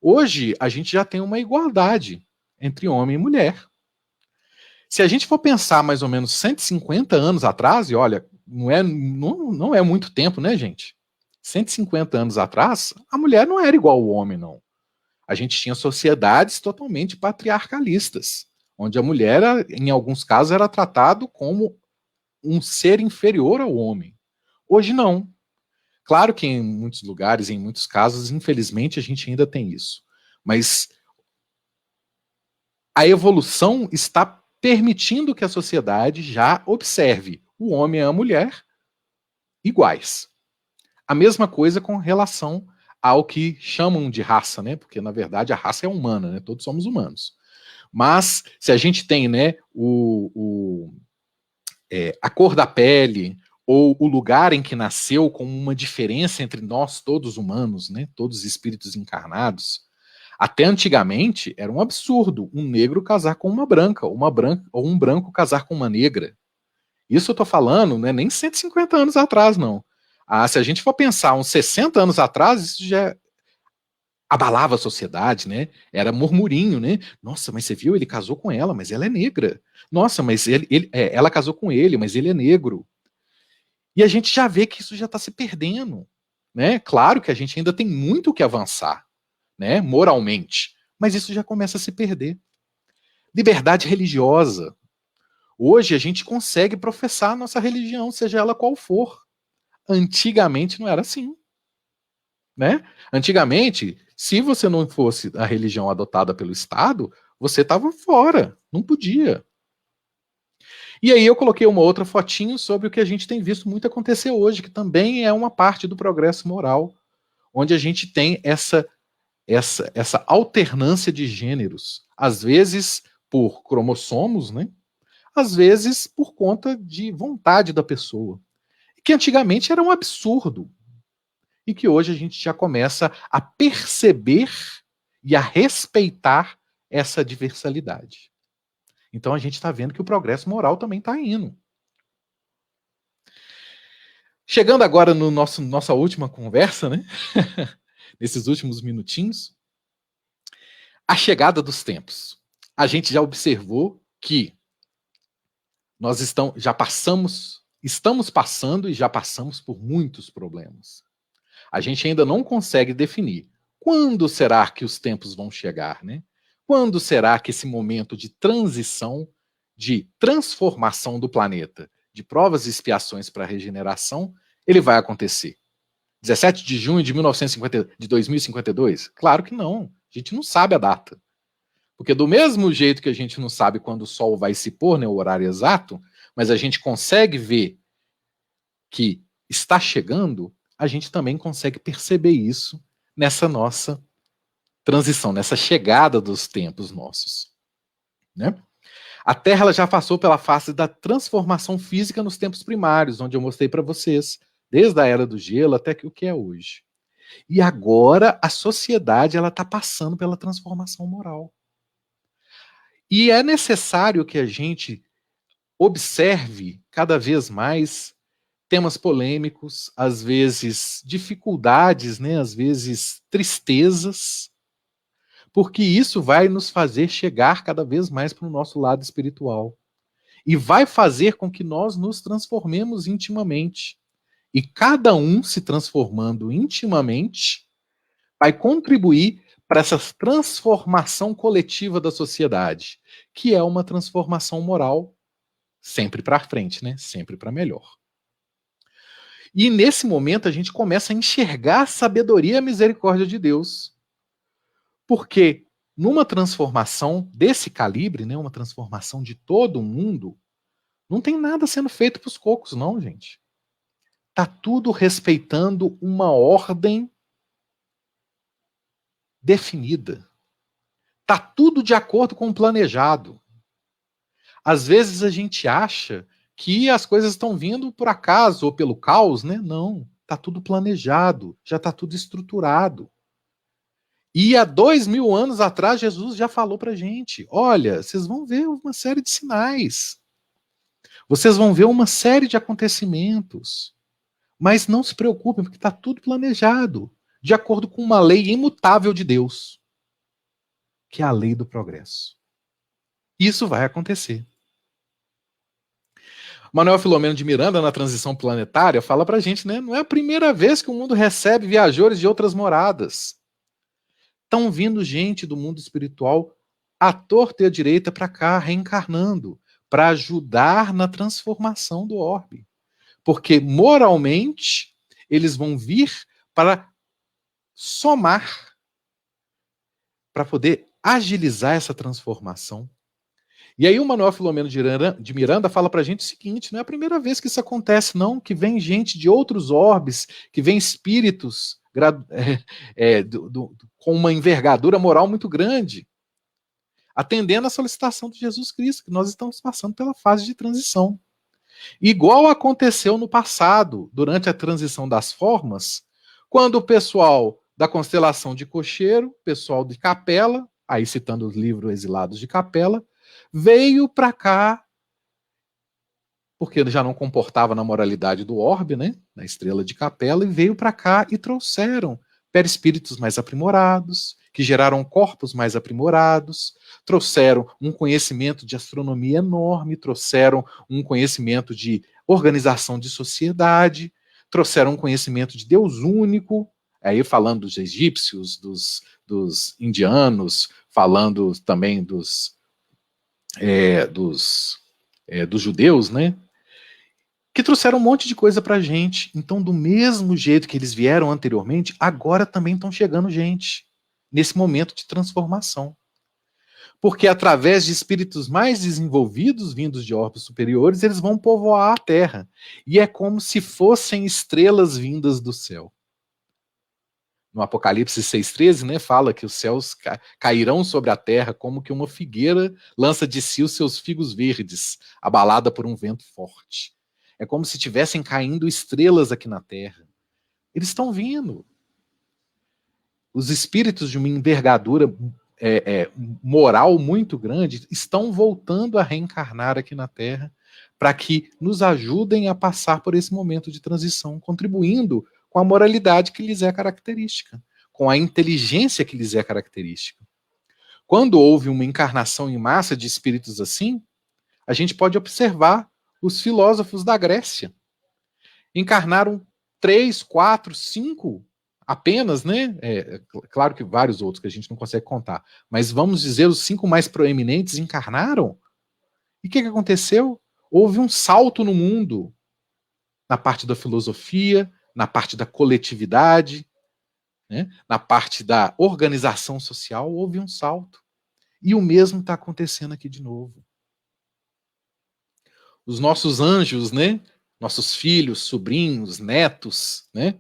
Hoje, a gente já tem uma igualdade entre homem e mulher. Se a gente for pensar mais ou menos 150 anos atrás, e olha, não é muito tempo, né, gente? 150 anos atrás, a mulher não era igual ao homem, não. A gente tinha sociedades totalmente patriarcalistas, onde a mulher, em alguns casos, era tratado como um ser inferior ao homem. Hoje não. Claro que em muitos lugares, em muitos casos, infelizmente, a gente ainda tem isso. Mas a evolução está permitindo que a sociedade já observe o homem e a mulher iguais. A mesma coisa com relação ao que chamam de raça, né? Porque, na verdade, a raça é humana, né? Todos somos humanos. Mas, se a gente tem, né, a cor da pele, ou o lugar em que nasceu, como uma diferença entre nós, todos humanos, né? Todos espíritos encarnados, até antigamente era um absurdo um negro casar com uma branca, ou um branco casar com uma negra. Isso eu tô falando, não é nem 150 anos atrás, não. Se a gente for pensar uns 60 anos atrás, isso já abalava a sociedade, né? Era murmurinho, né? Nossa, mas você viu? Ele casou com ela, mas ela é negra. Nossa, mas ela casou com ele, mas ele é negro. E a gente já vê que isso já está se perdendo, né? Claro que a gente ainda tem muito o que avançar, né? Moralmente, mas isso já começa a se perder. Liberdade religiosa. Hoje a gente consegue professar a nossa religião, seja ela qual for. Antigamente não era assim, né? Antigamente, se você não fosse a religião adotada pelo Estado, você estava fora, não podia. E aí eu coloquei uma outra fotinho sobre o que a gente tem visto muito acontecer hoje, que também é uma parte do progresso moral, onde a gente tem essa alternância de gêneros, às vezes por cromossomos, né? Às vezes por conta de vontade da pessoa, que antigamente era um absurdo, e que hoje a gente já começa a perceber e a respeitar essa diversalidade. Então a gente está vendo que o progresso moral também está indo. Chegando agora no nossa última conversa, né? Nesses últimos minutinhos, a chegada dos tempos. A gente já observou que nós estamos passando e já passamos por muitos problemas. A gente ainda não consegue definir quando será que os tempos vão chegar, né? Quando será que esse momento de transição, de transformação do planeta, de provas e expiações para a regeneração, ele vai acontecer? 17 de junho de 2052? Claro que não. A gente não sabe a data. Porque do mesmo jeito que a gente não sabe quando o Sol vai se pôr, né, o horário exato, mas a gente consegue ver que está chegando, a gente também consegue perceber isso nessa nossa transição, nessa chegada dos tempos nossos, né? A Terra ela já passou pela fase da transformação física nos tempos primários, onde eu mostrei para vocês, desde a Era do Gelo até o que é hoje. E agora a sociedade ela está passando pela transformação moral. E é necessário que a gente observe cada vez mais temas polêmicos, às vezes dificuldades, né, às vezes tristezas, porque isso vai nos fazer chegar cada vez mais para o nosso lado espiritual. E vai fazer com que nós nos transformemos intimamente. E cada um se transformando intimamente vai contribuir para essa transformação coletiva da sociedade, que é uma transformação moral sempre para frente, né? Sempre para melhor. E nesse momento a gente começa a enxergar a sabedoria e a misericórdia de Deus. Porque numa transformação desse calibre, né, uma transformação de todo o mundo, não tem nada sendo feito para os cocos, não, gente. Tá tudo respeitando uma ordem definida. Tá tudo de acordo com o planejado. Às vezes a gente acha que as coisas estão vindo por acaso ou pelo caos, né? Não, tá tudo planejado, já tá tudo estruturado. E há 2000 anos atrás, Jesus já falou para gente: olha, vocês vão ver uma série de sinais. Vocês vão ver uma série de acontecimentos. Mas não se preocupem, porque está tudo planejado, de acordo com uma lei imutável de Deus, que é a lei do progresso. Isso vai acontecer. Manuel Filomeno de Miranda, na Transição Planetária, fala pra gente, né? Não é a primeira vez que o mundo recebe viajores de outras moradas. Estão vindo gente do mundo espiritual à torta e à direita para cá, reencarnando, para ajudar na transformação do orbe. Porque moralmente eles vão vir para somar, para poder agilizar essa transformação. E aí o Manuel Filomeno de Miranda fala para a gente o seguinte, não é a primeira vez que isso acontece, não, que vem gente de outros orbes, que vem espíritos com uma envergadura moral muito grande, atendendo à solicitação de Jesus Cristo, que nós estamos passando pela fase de transição. Igual aconteceu no passado, durante a transição das formas, quando o pessoal da constelação de Cocheiro, pessoal de Capela, aí citando os livros Exilados de Capela, veio para cá, porque já não comportava na moralidade do orbe, né, na estrela de Capela, e veio para cá e trouxeram perispíritos mais aprimorados, que geraram corpos mais aprimorados, trouxeram um conhecimento de astronomia enorme, trouxeram um conhecimento de organização de sociedade, trouxeram um conhecimento de Deus único, aí falando dos egípcios, dos indianos, falando também dos judeus, né? Que trouxeram um monte de coisa pra gente. Então, do mesmo jeito que eles vieram anteriormente, agora também estão chegando gente, nesse momento de transformação. Porque através de espíritos mais desenvolvidos, vindos de orbes superiores, eles vão povoar a Terra. E é como se fossem estrelas vindas do céu. No Apocalipse 6,13, né, fala que os céus cairão sobre a terra como que uma figueira lança de si os seus figos verdes, abalada por um vento forte. É como se estivessem caindo estrelas aqui na terra. Eles estão vindo. Os espíritos de uma envergadura moral muito grande estão voltando a reencarnar aqui na terra para que nos ajudem a passar por esse momento de transição, contribuindo com a moralidade que lhes é característica, com a inteligência que lhes é característica. Quando houve uma encarnação em massa de espíritos assim, a gente pode observar os filósofos da Grécia. Encarnaram 3, 4, 5 apenas, né? Claro que vários outros que a gente não consegue contar, mas vamos dizer os 5 mais proeminentes encarnaram. E o que aconteceu? Houve um salto no mundo, na parte da filosofia, na parte da coletividade, né? Na parte da organização social, houve um salto. E o mesmo está acontecendo aqui de novo. Os nossos anjos, né? Nossos filhos, sobrinhos, netos, né?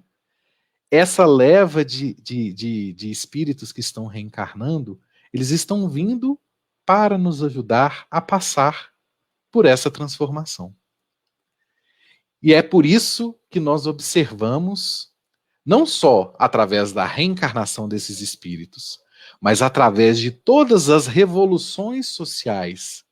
Essa leva de espíritos que estão reencarnando, eles estão vindo para nos ajudar a passar por essa transformação. E é por isso que nós observamos, não só através da reencarnação desses espíritos, mas através de todas as revoluções sociais,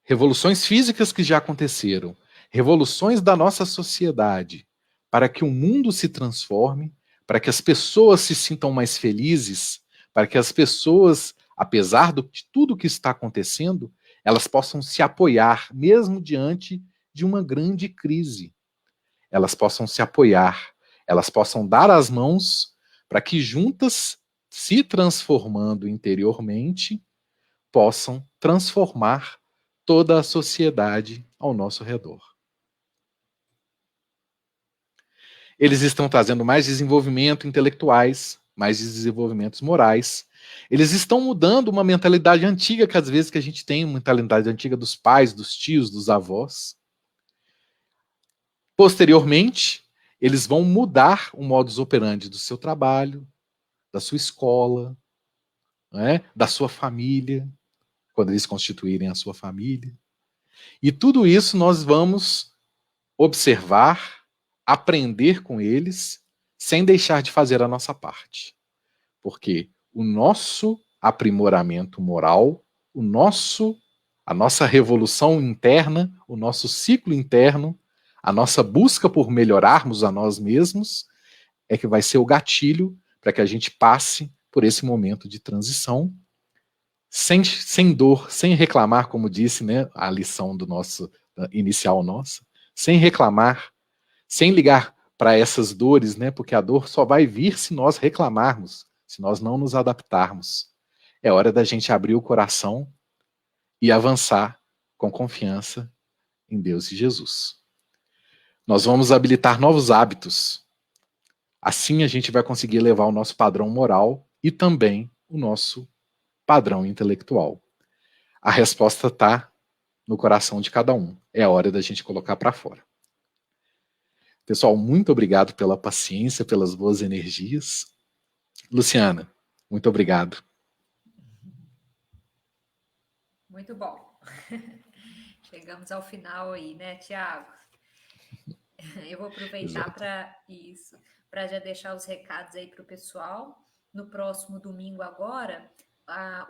revoluções físicas que já aconteceram, revoluções da nossa sociedade, para que o mundo se transforme, para que as pessoas se sintam mais felizes, para que as pessoas, apesar de tudo que está acontecendo, elas possam se apoiar, mesmo diante de uma grande crise. Elas possam se apoiar, elas possam dar as mãos para que juntas, se transformando interiormente, possam transformar toda a sociedade ao nosso redor. Eles estão trazendo mais desenvolvimento intelectuais, mais desenvolvimentos morais. Eles estão mudando uma mentalidade antiga que às vezes que a gente tem, uma mentalidade antiga dos pais, dos tios, dos avós. Posteriormente, eles vão mudar o modus operandi do seu trabalho, da sua escola, né, da sua família, quando eles constituírem a sua família. E tudo isso nós vamos observar, aprender com eles, sem deixar de fazer a nossa parte. Porque o nosso aprimoramento moral, a nossa revolução interna, o nosso ciclo interno, a nossa busca por melhorarmos a nós mesmos, é que vai ser o gatilho para que a gente passe por esse momento de transição, sem dor, sem reclamar, como disse, né, a lição do inicial nossa, sem reclamar, sem ligar para essas dores, né? Porque a dor só vai vir se nós reclamarmos, se nós não nos adaptarmos. É hora da gente abrir o coração e avançar com confiança em Deus e Jesus. Nós vamos habilitar novos hábitos. Assim a gente vai conseguir elevar o nosso padrão moral e também o nosso padrão intelectual. A resposta está no coração de cada um. É hora da gente colocar para fora. Pessoal, muito obrigado pela paciência, pelas boas energias. Luciana, muito obrigado. Muito bom. Chegamos ao final aí, né, Tiago? Eu vou aproveitar para já deixar os recados aí para o pessoal. No próximo domingo agora,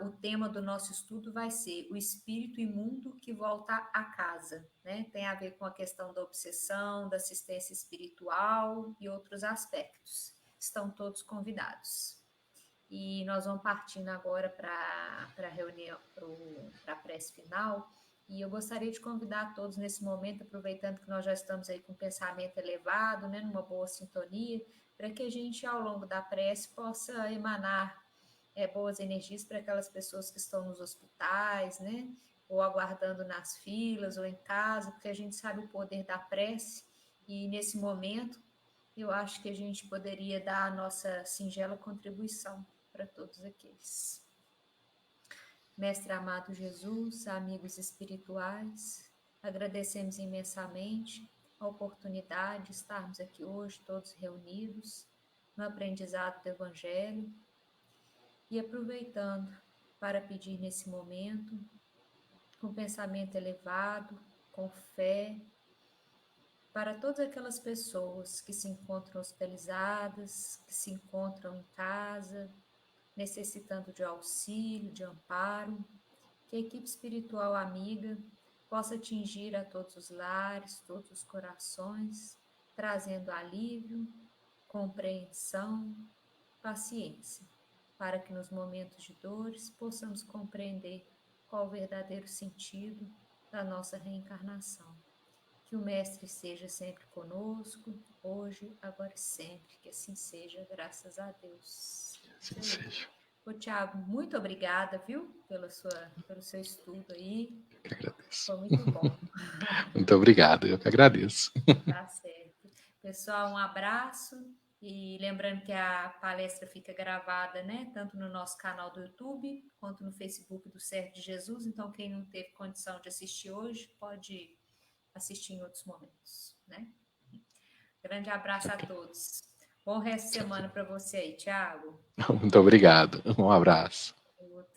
o tema do nosso estudo vai ser o espírito imundo que volta à casa, né? Tem a ver com a questão da obsessão, da assistência espiritual e outros aspectos. Estão todos convidados. E nós vamos partindo agora para a reunião, para a prece final. E eu gostaria de convidar todos nesse momento, aproveitando que nós já estamos aí com o pensamento elevado, né, numa boa sintonia, para que a gente, ao longo da prece, possa emanar boas energias para aquelas pessoas que estão nos hospitais, né, ou aguardando nas filas, ou em casa, porque a gente sabe o poder da prece, e nesse momento eu acho que a gente poderia dar a nossa singela contribuição para todos aqueles. Mestre amado Jesus, amigos espirituais, agradecemos imensamente a oportunidade de estarmos aqui hoje, todos reunidos, no aprendizado do Evangelho, e aproveitando para pedir nesse momento, com pensamento elevado, com fé, para todas aquelas pessoas que se encontram hospitalizadas, que se encontram em casa, necessitando de auxílio, de amparo, que a equipe espiritual amiga possa atingir a todos os lares, todos os corações, trazendo alívio, compreensão, paciência, para que nos momentos de dores possamos compreender qual o verdadeiro sentido da nossa reencarnação. Que o Mestre seja sempre conosco, hoje, agora e sempre. Que assim seja, graças a Deus. Assim seja. Ô, Tiago, muito obrigada, viu, pelo seu estudo aí. Eu que agradeço. Foi muito bom. Muito obrigado, eu que agradeço. Tá certo. Pessoal, um abraço. E lembrando que a palestra fica gravada, né, tanto no nosso canal do YouTube, quanto no Facebook do Servo de Jesus. Então, quem não teve condição de assistir hoje, pode assistir em outros momentos, né? Grande abraço a todos. Bom resto de semana para você aí, Thiago. Muito obrigado. Um abraço. Outro.